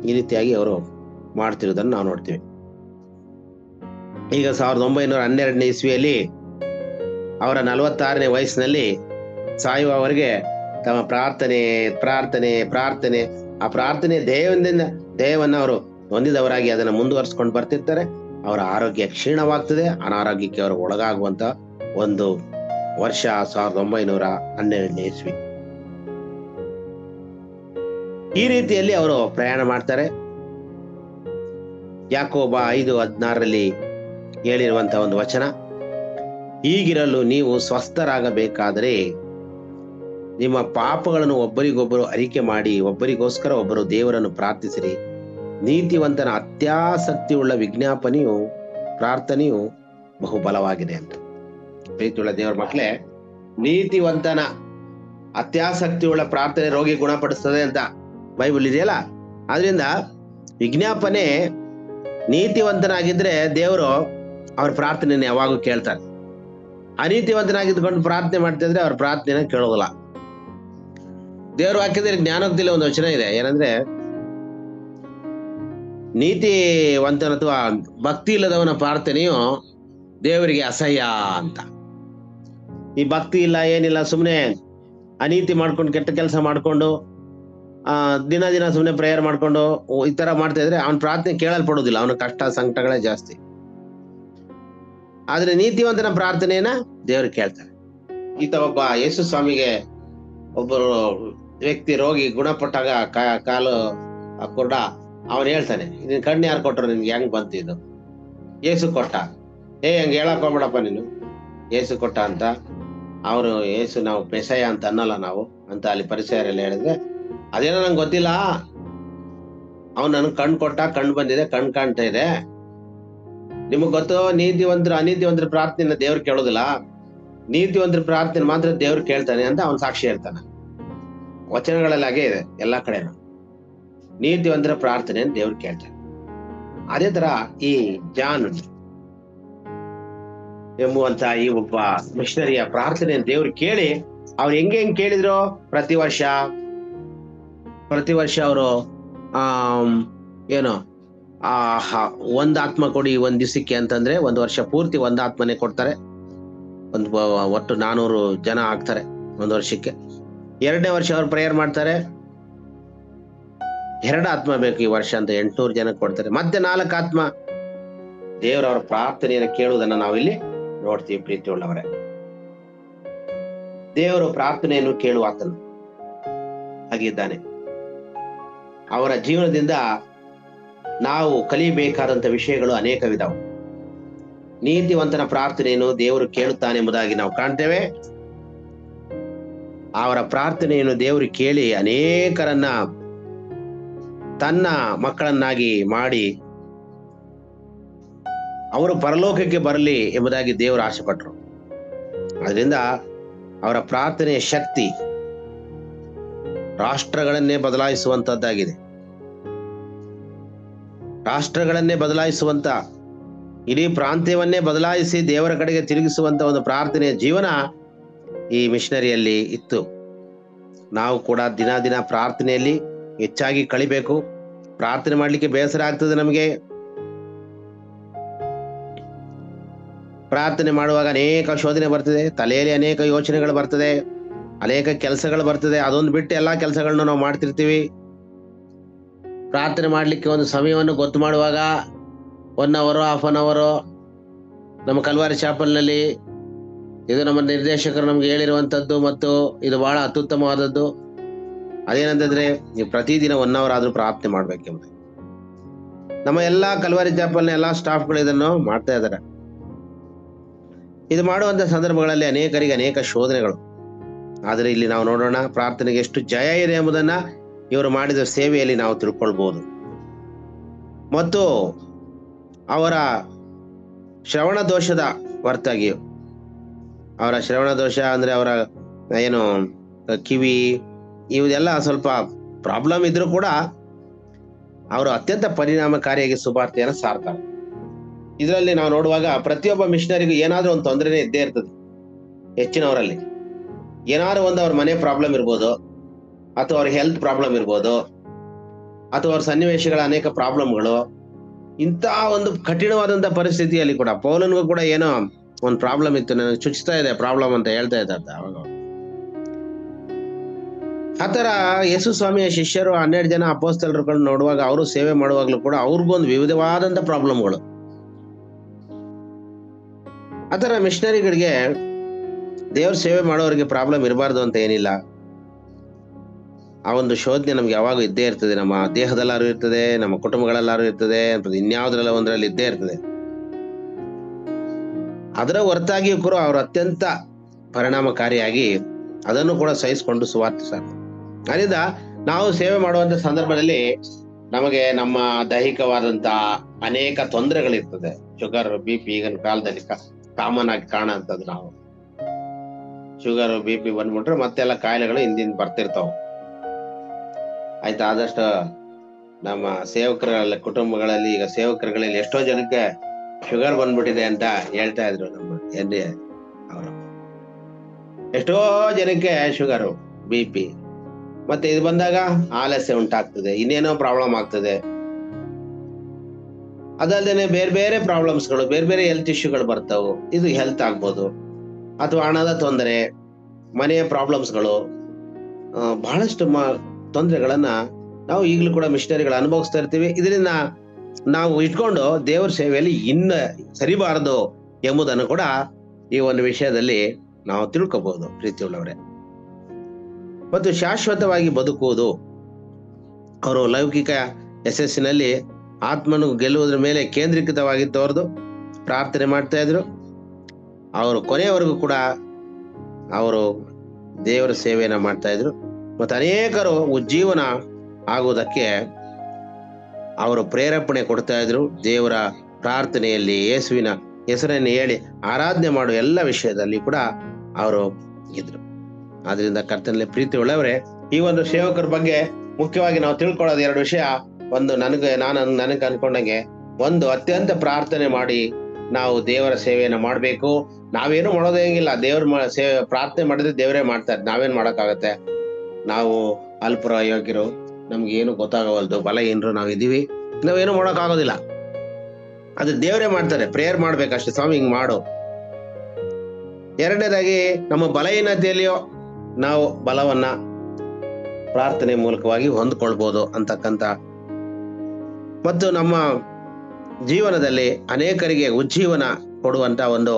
ಈ ರೀತಿಯಾಗಿ ಅವರು ಮಾಡ್ತಿರೋದನ್ನು ನಾವು ನೋಡ್ತೀವಿ. ಈಗ 1912ನೇ ಇಸ್ವಿಯಲ್ಲಿ ಅವರ 46ನೇ ವಯಸ್ಸಿನಲ್ಲಿ ಸಾಯುವವರೆಗೆ ತಮ್ಮ ಪ್ರಾರ್ಥನೆ ಪ್ರಾರ್ಥನೆ ಪ್ರಾರ್ಥನೆ ಆ ಪ್ರಾರ್ಥನೆ ದೇವನ್ನ ಅವರು ಹೊಂದಿದವರಾಗಿ ಅದನ್ನು ಮುಂದುವರಿಸ್ಕೊಂಡು ಬರ್ತಿರ್ತಾರೆ. ಅವರ ಆರೋಗ್ಯ ಕ್ಷೀಣವಾಗ್ತದೆ. ಅನಾರೋಗ್ಯಕ್ಕೆ ಅವರು ಒಳಗಾಗುವಂತ ಒಂದು ವರ್ಷ 1912ನೇ ಇಸ್ವಿ. ಈ ರೀತಿಯಲ್ಲಿ ಅವರು ಪ್ರಯಾಣ ಮಾಡ್ತಾರೆ. ಯಾಕೋಬ 5:16ರಲ್ಲಿ ಹೇಳಿರುವಂತಹ ಒಂದು ವಚನ, ಹೀಗಿರಲು ನೀವು ಸ್ವಸ್ಥರಾಗಬೇಕಾದರೆ ನಿಮ್ಮ ಪಾಪಗಳನ್ನು ಒಬ್ಬರಿಗೊಬ್ಬರು ಅರಿಕೆ ಮಾಡಿ ಒಬ್ಬರಿಗೋಸ್ಕರ ಒಬ್ಬರು ದೇವರನ್ನು ಪ್ರಾರ್ಥಿಸಿರಿ. ನೀತಿವಂತನ ಅತ್ಯಾಸಕ್ತಿಯುಳ್ಳ ವಿಜ್ಞಾಪನೆಯು ಪ್ರಾರ್ಥನೆಯು ಬಹುಬಲವಾಗಿದೆ ಅಂತ. ಪ್ರೀತಿಯುಳ್ಳ ದೇವರ ಮಕ್ಕಳೇ, ನೀತಿವಂತನ ಅತ್ಯಾಸಕ್ತಿಯುಳ್ಳ ಪ್ರಾರ್ಥನೆ ರೋಗಿ ಗುಣಪಡಿಸ್ತದೆ ಅಂತ ಬೈಬಲ್ ಇದೆಯಲ್ಲ. ಆದ್ರಿಂದ ವಿಜ್ಞಾಪನೆ ನೀತಿವಂತನಾಗಿದ್ರೆ ದೇವರು ಅವ್ರ ಪ್ರಾರ್ಥನೆಯನ್ನು ಯಾವಾಗೂ ಕೇಳ್ತಾರೆ. ಅನೀತಿವಂತನಾಗಿದ್ಕೊಂಡು ಪ್ರಾರ್ಥನೆ ಮಾಡ್ತಿದ್ರೆ ಅವ್ರ ಪ್ರಾರ್ಥನೆನ ಕೇಳೋದಿಲ್ಲ. ದೇವ್ರ ವಾಕ್ಯದಲ್ಲಿ ಜ್ಞಾನೋಕ್ತಿಯಲ್ಲಿ ಒಂದು ವಚನ ಇದೆ, ಏನಂದ್ರೆ ನೀತಿವಂತನ ಅಥವಾ ಭಕ್ತಿ ಇಲ್ಲದವನ ಪ್ರಾರ್ಥನೆಯು ದೇವರಿಗೆ ಅಸಹ್ಯ ಅಂತ. ಈ ಭಕ್ತಿ ಇಲ್ಲ, ಏನಿಲ್ಲ, ಸುಮ್ಮನೆ ಅನೀತಿ ಮಾಡ್ಕೊಂಡು ಕೆಟ್ಟ ಕೆಲಸ ಮಾಡ್ಕೊಂಡು ದಿನ ಸುಮ್ಮನೆ ಪ್ರೇಯರ್ ಮಾಡ್ಕೊಂಡು ಈ ತರ ಮಾಡ್ತಾ ಇದ್ರೆ ಅವನ ಪ್ರಾರ್ಥನೆ ಕೇಳಲ್ಪಡುವುದಿಲ್ಲ. ಅವನ ಕಷ್ಟ ಸಂಕಟಗಳೇ ಜಾಸ್ತಿ. ಆದ್ರೆ ನೀತಿವಂತನ ಪ್ರಾರ್ಥನೆಯನ್ನ ದೇವರು ಕೇಳ್ತಾರೆ. ಈತ ಒಬ್ಬ ಯೇಸು ಸ್ವಾಮಿಗೆ ಒಬ್ಬರು ವ್ಯಕ್ತಿ ರೋಗಿ ಗುಣಪಟ್ಟಾಗ ಕಾಲು ಕೊಡ ಅವನು ಹೇಳ್ತಾನೆ, ನಿನ್ ಕಣ್ಣು ಯಾರು ಕೊಟ್ಟರು, ನಿನ್ಗೆ ಹೆಂಗ್ ಬಂತು ಇದು? ಯೇಸು ಕೊಟ್ಟ. ಹಂಗೆ ಹೇಳಕ್ ಹೋಗ್ಬೇಡಪ್ಪ ನೀನು, ಯೇಸು ಕೊಟ್ಟ ಅಂತ. ಅವರು ಯೇಸು ನಾವು ಮೆಸಯ ಅಂತ ಅನ್ನಲ್ಲ ನಾವು ಅಂತ ಅಲ್ಲಿ ಪರಿಸರಲ್ಲ ಹೇಳಿದ್ರೆ, ಅದೇನೋ ನಂಗೆ ಗೊತ್ತಿಲ್ಲ, ಅವ್ನು ನನ್ಗೆ ಕಣ್ ಕೊಟ್ಟ, ಕಣ್ಣು ಬಂದಿದೆ, ಕಣ್ ಕಾಣ್ತಾ ಇದೆ. ನಿಮಗ್ ಗೊತ್ತು, ಅನೀತಿವಂತರ ಪ್ರಾರ್ಥನೆ ದೇವ್ರು ಕೇಳೋದಿಲ್ಲ, ನೀತಿವಂತರ ಪ್ರಾರ್ಥನೆ ಮಾತ್ರ ದೇವ್ರು ಕೇಳ್ತಾನೆ ಅಂತ ಅವ್ನು ಸಾಕ್ಷಿ ಹೇಳ್ತಾನೆ. ವಚನಗಳಲ್ಲಿ ಹಾಗೆ ಇದೆ ಎಲ್ಲಾ ಕಡೆನೂ. ನೀತಿವಂತರ ಪ್ರಾರ್ಥನೆ ದೇವ್ರು ಕೇಳ್ತಾನೆ. ಅದೇ ತರ ಈ ಜಾನ್ ಎಂಬುವಂತ ಈ ಒಬ್ಬ ಮಿಷನರಿಯ ಪ್ರಾರ್ಥನೆ ದೇವ್ರು ಕೇಳಿ ಅವ್ರು ಹೆಂಗೆ ಕೇಳಿದ್ರು, ಪ್ರತಿ ವರ್ಷ ಅವರು ಏನು ಒಂದ್ ಆತ್ಮ ಕೊಡಿ ಒಂದ್ ದಿವಸಕ್ಕೆ ಅಂತಂದ್ರೆ 1 ವರ್ಷ ಪೂರ್ತಿ 1 ಆತ್ಮನೇ ಕೊಡ್ತಾರೆ. ಒಟ್ಟು 400 ಜನ ಆಗ್ತಾರೆ 1 ವರ್ಷಕ್ಕೆ. 2ನೇ ವರ್ಷ ಅವ್ರು ಪ್ರೇಯರ್ ಮಾಡ್ತಾರೆ, 2 ಆತ್ಮ ಬೇಕು ಈ ವರ್ಷ ಅಂತ 800 ಜನಕ್ಕೆ ಕೊಡ್ತಾರೆ. ಮತ್ತೆ 4 ಆತ್ಮ. ದೇವರವರ ಪ್ರಾರ್ಥನೆಯನ್ನು ಕೇಳುವುದನ್ನ ನಾವಿಲ್ಲಿ ನೋಡ್ತೀವಿ. ಪ್ರೀತಿ ಉಳ್ಳವರೇ, ದೇವರು ಪ್ರಾರ್ಥನೆಯನ್ನು ಕೇಳುವ ಆತನು ಹಾಗಿದ್ದಾನೆ. ಅವರ ಜೀವನದಿಂದ ನಾವು ಕಲಿಯಬೇಕಾದಂತ ವಿಷಯಗಳು ಅನೇಕವಿದಾವೆ. ನೀತಿವಂತನ ಪ್ರಾರ್ಥನೆಯನ್ನು ದೇವರು ಕೇಳುತ್ತಾನೆ ಎಂಬುದಾಗಿ ನಾವು ಕಾಣ್ತೇವೆ. ಅವರ ಪ್ರಾರ್ಥನೆಯನ್ನು ದೇವರು ಕೇಳಿ ಅನೇಕರನ್ನ ತನ್ನ ಮಕ್ಕಳನ್ನಾಗಿ ಮಾಡಿ ಅವರು ಪರಲೋಕಕ್ಕೆ ಬರಲಿ ಎಂಬುದಾಗಿ ದೇವರು ಆಸೆ ಪಟ್ಟರು. ಅದರಿಂದ ಅವರ ಪ್ರಾರ್ಥನೆಯ ಶಕ್ತಿ ರಾಷ್ಟ್ರಗಳನ್ನೇ ಬದಲಾಯಿಸುವಂತದ್ದಾಗಿದೆ. ರಾಷ್ಟ್ರಗಳನ್ನೇ ಬದಲಾಯಿಸುವಂತ, ಇಡೀ ಪ್ರಾಂತ್ಯವನ್ನೇ ಬದಲಾಯಿಸಿ ದೇವರ ಕಡೆಗೆ ತಿರುಗಿಸುವಂತ ಒಂದು ಪ್ರಾರ್ಥನೆಯ ಜೀವನ ಈ ಮಿಷನರಿಯಲ್ಲಿ ಇತ್ತು. ನಾವು ಕೂಡ ದಿನ ಪ್ರಾರ್ಥನೆಯಲ್ಲಿ ಹೆಚ್ಚಾಗಿ ಕಳಿಬೇಕು. ಪ್ರಾರ್ಥನೆ ಮಾಡ್ಲಿಕ್ಕೆ ಬೇಸರ ಆಗ್ತದೆ ನಮಗೆ. ಪ್ರಾರ್ಥನೆ ಮಾಡುವಾಗ ಅನೇಕ ಶೋಧನೆ ಬರ್ತದೆ, ತಲೆಯಲ್ಲಿ ಅನೇಕ ಯೋಚನೆಗಳು ಬರ್ತದೆ, ಅನೇಕ ಕೆಲಸಗಳು ಬರ್ತದೆ. ಅದೊಂದು ಬಿಟ್ಟು ಎಲ್ಲಾ ಕೆಲಸಗಳನ್ನ ನಾವು ಮಾಡ್ತಿರ್ತೀವಿ. ಪ್ರಾರ್ಥನೆ ಮಾಡ್ಲಿಕ್ಕೆ ಒಂದು ಸಮಯವನ್ನು ಗೊತ್ತು ಮಾಡುವಾಗ 1 ಅವರ್, ಹಾಫ್ ಅನ್ ಅವರ್ ನಮ್ಮ ಕಲ್ವಾರಿ ಚಾಪಲ್ನಲ್ಲಿ ಇದು ನಮ್ಮ ನಿರ್ದೇಶಕರು ನಮ್ಗೆ ಹೇಳಿರುವಂತದ್ದು ಮತ್ತು ಇದು ಬಹಳ ಅತ್ಯುತ್ತಮವಾದದ್ದು. ಅದೇನಂತಂದ್ರೆ ನೀವು ಪ್ರತಿದಿನ 1 ಅವರ್ ಆದ್ರೂ ಪ್ರಾರ್ಥನೆ ಮಾಡ್ಬೇಕೆಂಬುದು. ನಮ್ಮ ಎಲ್ಲಾ ಕಲ್ವಾರಿ ಚಾಪಲ್ನ ಎಲ್ಲಾ ಸ್ಟಾಫ್ಗಳು ಇದನ್ನು ಮಾಡ್ತಾ ಇದ್ದಾರೆ. ಇದು ಮಾಡುವಂತ ಸಂದರ್ಭಗಳಲ್ಲಿ ಅನೇಕರಿಗೆ ಅನೇಕ ಶೋಧನೆಗಳು. ಆದರೆ ಇಲ್ಲಿ ನಾವು ನೋಡೋಣ ಪ್ರಾರ್ಥನೆಗೆ ಎಷ್ಟು ಜಯ ಇದೆ ಎಂಬುದನ್ನ ಇವರು ಮಾಡಿದ ಸೇವೆಯಲ್ಲಿ ನಾವು ತಿಳ್ಕೊಳ್ಬಹುದು. ಮತ್ತು ಅವರ ಶ್ರವಣ ದೋಷದ ಹೊರತಾಗಿಯೂ, ಅವರ ಶ್ರವಣ ದೋಷ ಅಂದ್ರೆ ಅವರ ಏನು ಕಿವಿ ಇವೆಲ್ಲ ಸ್ವಲ್ಪ ಪ್ರಾಬ್ಲಮ್ ಇದ್ರೂ ಕೂಡ ಅವರು ಅತ್ಯಂತ ಪರಿಣಾಮಕಾರಿಯಾಗಿ ಸುವಾರ್ತೆಯನ್ನು ಸಾರ್ತಾರೆ. ಇದರಲ್ಲಿ ನಾವು ನೋಡುವಾಗ ಪ್ರತಿಯೊಬ್ಬ ಮಿಷನರಿಗೂ ಏನಾದ್ರೂ ಒಂದು ತೊಂದರೆನೇ ಇದ್ದೇ ಇರ್ತದೆ. ಹೆಚ್ಚಿನವರಲ್ಲಿ ಏನಾದ್ರು ಒಂದು ಅವ್ರ ಮನೆ ಪ್ರಾಬ್ಲಮ್ ಇರ್ಬೋದು, ಅಥವಾ ಅವ್ರ ಹೆಲ್ತ್ ಪ್ರಾಬ್ಲಮ್ ಇರ್ಬೋದು, ಅಥವಾ ಅವ್ರ ಸನ್ನಿವೇಶಗಳ ಅನೇಕ ಪ್ರಾಬ್ಲಮ್ಗಳು. ಇಂತಹ ಒಂದು ಕಠಿಣವಾದಂತ ಪರಿಸ್ಥಿತಿಯಲ್ಲಿ ಕೂಡ ಪೌಲನ್ಗೂ ಕೂಡ ಏನೋ ಒಂದು ಪ್ರಾಬ್ಲಮ್ ಇತ್ತು, ನನಗೆ ಚುಚ್ತಾ ಇದೆ ಪ್ರಾಬ್ಲಮ್ ಅಂತ ಹೇಳ್ತಾ ಇದ್ದಂತ. ಅವಾಗ ಆತರ ಯೇಸು ಸ್ವಾಮಿಯ ಶಿಷ್ಯರು 12 ಜನ ಅಪೊಸ್ತಲರುಗಳು ನೋಡುವಾಗ, ಅವರು ಸೇವೆ ಮಾಡುವಾಗ್ಲೂ ಕೂಡ ಅವ್ರಿಗೊಂದು ವಿವಿಧವಾದಂತ ಪ್ರಾಬ್ಲಮ್ಗಳು. ಆತರ ಮಿಷನರಿಗಳಿಗೆ ದೇವ್ರ ಸೇವೆ ಮಾಡೋರಿಗೆ ಪ್ರಾಬ್ಲಮ್ ಇರಬಾರ್ದು ಅಂತ ಏನಿಲ್ಲ. ಆ ಒಂದು ಶೋಧನೆ ನಮ್ಗೆ ಯಾವಾಗ ಇದ್ದೇ ಇರ್ತದೆ. ನಮ್ಮ ದೇಹದಲ್ಲಾರು ಇರ್ತದೆ, ನಮ್ಮ ಕುಟುಂಬಗಳಲ್ಲಾರು ಇರ್ತದೆ, ಇನ್ಯಾವುದ್ರಲ್ಲ ಒಂದ್ರಲ್ಲಿ ಇದ್ದೇ ಇರ್ತದೆ. ಅದರ ಹೊರತಾಗಿಯೂ ಕೂಡ ಅವರು ಅತ್ಯಂತ ಪರಿಣಾಮಕಾರಿಯಾಗಿ ಅದನ್ನು ಕೂಡ ಸಹಿಸಿಕೊಂಡು ಸುವಾರ್ತೆ ಸಾರ್ತಾರೆ. ಅದರಿಂದ ನಾವು ಸೇವೆ ಮಾಡುವಂತ ಸಂದರ್ಭದಲ್ಲಿ ನಮಗೆ ನಮ್ಮ ದೈಹಿಕವಾದಂತ ಅನೇಕ ತೊಂದರೆಗಳಿರ್ತದೆ. ಶುಗರ್, BP ಈಗಿನ ಕಾಲದಲ್ಲಿ ಕಾಮನ್ ಆಗಿ ಕಾಣುವಂಥದ್ದು. ನಾವು ಶುಗರ್, BP ಬಂದ್ಬಿಟ್ರೆ ಮತ್ತೆಲ್ಲ ಕಾಯಿಲೆಗಳು ಹಿಂದಿನ ಬರ್ತಿರ್ತಾವ. ಆಯ್ತಾ, ಆದಷ್ಟು ನಮ್ಮ ಸೇವಕರ ಕುಟುಂಬಗಳಲ್ಲಿ, ಈಗ ಸೇವಕರುಗಳಲ್ಲಿ ಎಷ್ಟೋ ಜನಕ್ಕೆ ಶುಗರ್ ಬಂದ್ಬಿಟ್ಟಿದೆ ಅಂತ ಹೇಳ್ತಾ ಇದ್ರು ನಮ್ಮ ಎನ್ರಿ ಅವರು. ಎಷ್ಟೋ ಜನಕ್ಕೆ ಶುಗರು, BP, ಮತ್ತೆ ಇದು ಬಂದಾಗ ಆಲಸ್ಯ ಉಂಟಾಗ್ತದೆ, ಇನ್ನೇನೋ ಪ್ರಾಬ್ಲಮ್ ಆಗ್ತದೆ. ಅದಲ್ಲದೆ ಬೇರೆ ಬೇರೆ ಪ್ರಾಬ್ಲಮ್ಸ್ಗಳು, ಬೇರೆ ಬೇರೆ ಹೆಲ್ತ್ ಇಶ್ಯೂಗಳು ಬರ್ತಾವು. ಇದು ಹೆಲ್ತ್ ಆಗ್ಬೋದು, ಅಥವಾ ಹಣದ ತೊಂದರೆ, ಮನೆಯ ಪ್ರಾಬ್ಲಮ್ಸ್ಗಳು, ಬಹಳಷ್ಟು ತೊಂದರೆಗಳನ್ನ ನಾವು ಈಗಲೂ ಕೂಡ ಮಿಷನರಿಗಳು ಅನುಭವಿಸ್ತಾ ಇರ್ತೀವಿ. ಇದರಿಂದ ನಾವು ಇಟ್ಕೊಂಡು ದೇವರ ಸೇವೆಯಲ್ಲಿ ಇನ್ನ ಸರಿಬಾರದು ಎಂಬುದನ್ನು ಕೂಡ ಈ ಒಂದು ವಿಷಯದಲ್ಲಿ ನಾವು ತಿಳ್ಕೋಬಹುದು ಪ್ರೀತಿಯುಳ್ಳವರೇ. ಮತ್ತು ಶಾಶ್ವತವಾಗಿ ಬದುಕುವುದು, ಅವರು ಲೌಕಿಕ ಯಶಸ್ಸಿನಲ್ಲಿ ಆತ್ಮನು ಗೆಲ್ಲುವುದ್ರ ಮೇಲೆ ಕೇಂದ್ರೀಕೃತವಾಗಿತ್ತು. ಅವ್ರದ್ದು ಪ್ರಾರ್ಥನೆ ಮಾಡ್ತಾ ಇದ್ರು. ಅವರು ಕೊನೆಯವರೆಗೂ ಕೂಡ ಅವರು ದೇವರ ಸೇವೆಯನ್ನ ಮಾಡ್ತಾ ಇದ್ರು. ಮತ್ತು ಅನೇಕರು ಉಜ್ಜೀವನ ಆಗುವುದಕ್ಕೆ ಅವರು ಪ್ರೇರೇಪಣೆ ಕೊಡ್ತಾ ಇದ್ರು. ದೇವರ ಪ್ರಾರ್ಥನೆಯಲ್ಲಿ ಯೇಸುವಿನ ಹೆಸರನ್ನು ಹೇಳಿ ಆರಾಧನೆ ಮಾಡುವ ಎಲ್ಲ ವಿಷಯದಲ್ಲಿ ಕೂಡ ಅವರು ಇದ್ರು. ಆದ್ರಿಂದ ಕರ್ತನಲ್ಲಿ ಪ್ರೀತಿ ಉಳ್ಳವರೇ, ಈ ಒಂದು ಸೇವಕರ ಬಗ್ಗೆ ಮುಖ್ಯವಾಗಿ ನಾವು ತಿಳ್ಕೊಳ್ಳೋದು 2 ವಿಷಯ. ಒಂದು, ನನಗೆ ಅನ್ಕೊಂಡಂಗೆ, ಒಂದು, ಅತ್ಯಂತ ಪ್ರಾರ್ಥನೆ ಮಾಡಿ ನಾವು ದೇವರ ಸೇವೆಯನ್ನು ಮಾಡ್ಬೇಕು. ನಾವೇನು ಮಾಡೋದೇ ಹಂಗಿಲ್ಲ. ಪ್ರಾರ್ಥನೆ ಮಾಡಿದ್ರೆ ದೇವರೇ ಮಾಡ್ತಾರೆ. ನಾವೇನ್ ಮಾಡಕ್ಕಾಗತ್ತೆ? ನಾವು ಅಲ್ಪರ ಯೋಗ್ಯರು, ನಮ್ಗೆ ಏನು ಗೊತ್ತಾಗವಲ್ದು, ಬಲಹೀನರು ನಾವಿದೀವಿ, ನಾವೇನು ಮಾಡೋಕ್ಕಾಗೋದಿಲ್ಲ. ಅದು ದೇವರೇ ಮಾಡ್ತಾರೆ. ಪ್ರೇಯರ್ ಮಾಡ್ಬೇಕಷ್ಟೇ, ಸ್ವಾಮಿ ಹಿಂಗ್ ಮಾಡು. ಎರಡನೇದಾಗಿ, ನಮ್ಮ ಬಲಹೀನತೆಯಲ್ಲಿಯೋ ನಾವು ಬಲವನ್ನ ಪ್ರಾರ್ಥನೆ ಮೂಲಕವಾಗಿ ಹೊಂದ್ಕೊಳ್ಬಹುದು ಅಂತಕ್ಕಂಥ, ಮತ್ತು ನಮ್ಮ ಜೀವನದಲ್ಲಿ ಅನೇಕರಿಗೆ ಉಜ್ಜೀವನ ಕೊಡುವಂತ ಒಂದು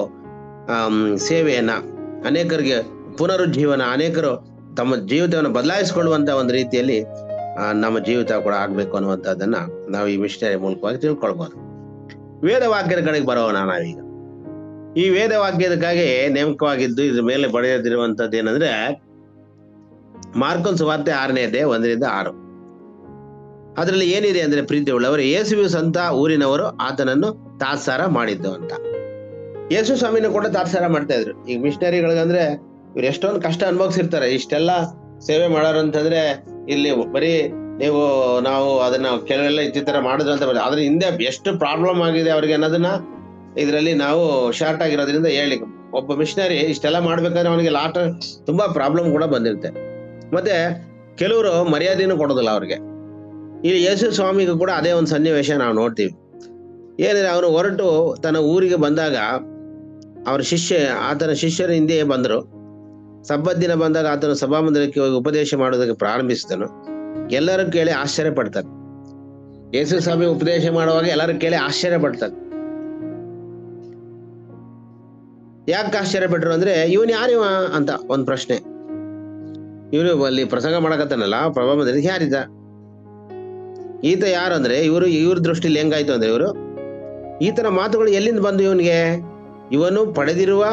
ಸೇವೆಯನ್ನ, ಅನೇಕರಿಗೆ ಪುನರುಜ್ಜೀವನ, ಅನೇಕರು ತಮ್ಮ ಜೀವಿತವನ್ನು ಬದಲಾಯಿಸಿಕೊಳ್ಳುವಂತ ಒಂದು ರೀತಿಯಲ್ಲಿ ನಮ್ಮ ಜೀವಿತ ಕೂಡ ಆಗ್ಬೇಕು ಅನ್ನುವಂಥದ್ದನ್ನ ನಾವು ಈ ಮಿಷನರಿ ಮೂಲಕವಾಗಿ ತಿಳ್ಕೊಳ್ಬಹುದು. ವೇದವಾಕ್ಯದ ಕಡೆಗೆ ಬರೋಣ ನಾವೀಗ. ಈ ವೇದವಾಕ್ಯದಕ್ಕಾಗಿ ನೇಮಕವಾಗಿದ್ದು ಇದ್ರ ಮೇಲೆ ಬರೆದಿರುವಂತದ್ದು ಏನಂದ್ರೆ, ಮಾರ್ಕನ ಸುವಾರ್ತೆ 6ನೇ ಅಧ್ಯಾಯ 1-6. ಅದರಲ್ಲಿ ಏನಿದೆ ಅಂದ್ರೆ, ಪ್ರೀತಿ ಉಳ್ಳವರು, ಯೇಸುವಿನ ಸ್ವಂತ ಊರಿನವರು ಆತನನ್ನು ತಾತ್ಸಾರ ಮಾಡಿದ್ದು ಅಂತ. ಯೇಸು ಸ್ವಾಮಿನ ಕೂಡ ತಾತ್ಸಾರ ಮಾಡ್ತಾ ಇದ್ರು. ಈಗ ಮಿಷನರಿಗಳಿಗಂದ್ರೆ ಇವ್ರು ಎಷ್ಟೊಂದು ಕಷ್ಟ ಅನುಭವಿಸಿರ್ತಾರೆ. ಇಷ್ಟೆಲ್ಲ ಸೇವೆ ಮಾಡೋರು ಅಂತಂದ್ರೆ, ಇಲ್ಲಿ ಬರೀ ನಾವು ಅದನ್ನ ಕೆಲವೆಲ್ಲ ಇತ್ತರ ಮಾಡಿದ್ರು ಅಂತ ಬರ್ತದೆ. ಅದ್ರ ಹಿಂದೆ ಎಷ್ಟು ಪ್ರಾಬ್ಲಮ್ ಆಗಿದೆ ಅವ್ರಿಗೆ ಅನ್ನೋದನ್ನ ಇದರಲ್ಲಿ ನಾವು ಶಾರ್ಟ್ ಆಗಿರೋದ್ರಿಂದ ಹೇಳಿ. ಒಬ್ಬ ಮಿಷನರಿ ಇಷ್ಟೆಲ್ಲ ಮಾಡ್ಬೇಕಾದ್ರೆ ಅವನಿಗೆ ತುಂಬಾ ಪ್ರಾಬ್ಲಮ್ ಕೂಡ ಬಂದಿರುತ್ತೆ. ಮತ್ತೆ ಕೆಲವರು ಮರ್ಯಾದೆನೂ ಕೊಡೋದಿಲ್ಲ ಅವ್ರಿಗೆ. ಇಲ್ಲಿ ಯೇಸು ಸ್ವಾಮಿಗೂ ಕೂಡ ಅದೇ ಒಂದು ಸನ್ನಿವೇಶ ನಾವು ನೋಡ್ತೀವಿ. ಏನಿದೆ, ಅವನು ಹೊರಟು ತನ್ನ ಊರಿಗೆ ಬಂದಾಗ ಆತನ ಶಿಷ್ಯರ ಹಿಂದೆ ಬಂದರು. ಸಬ್ಬತ್ ದಿನ ಬಂದಾಗ ಆತನು ಸಭಾಮಂದಿರಕ್ಕೆ ಹೋಗಿ ಉಪದೇಶ ಮಾಡೋದಕ್ಕೆ ಪ್ರಾರಂಭಿಸಿದನು. ಎಲ್ಲರೂ ಕೇಳಿ ಆಶ್ಚರ್ಯ ಪಡ್ತಾರೆ. ಯೇಸು ಸ್ವಾಮಿ ಉಪದೇಶ ಮಾಡುವಾಗ ಎಲ್ಲರೂ ಕೇಳಿ ಆಶ್ಚರ್ಯ ಪಡ್ತಾರೆ. ಯಾಕೆ ಆಶ್ಚರ್ಯ ಪಟ್ರು ಅಂದ್ರೆ, ಇವನ್ ಯಾರಿವ ಅಂತ ಒಂದ್ ಪ್ರಶ್ನೆ. ಇವನು ಅಲ್ಲಿ ಪ್ರಸಂಗ ಮಾಡಕತ್ತಾನಲ್ಲ ಪ್ರಭಾಮದಲ್ಲಿ, ಯಾರಿದ ಈತ ಯಾರು ಅಂದ್ರೆ, ಇವ್ರ ದೃಷ್ಟಿಲಿ ಹೆಂಗಾಯ್ತು ಅಂದ್ರೆ, ಈತನ ಮಾತುಗಳು ಎಲ್ಲಿಂದ ಬಂದು ಇವನಿಗೆ? ಇವನು ಪಡೆದಿರುವ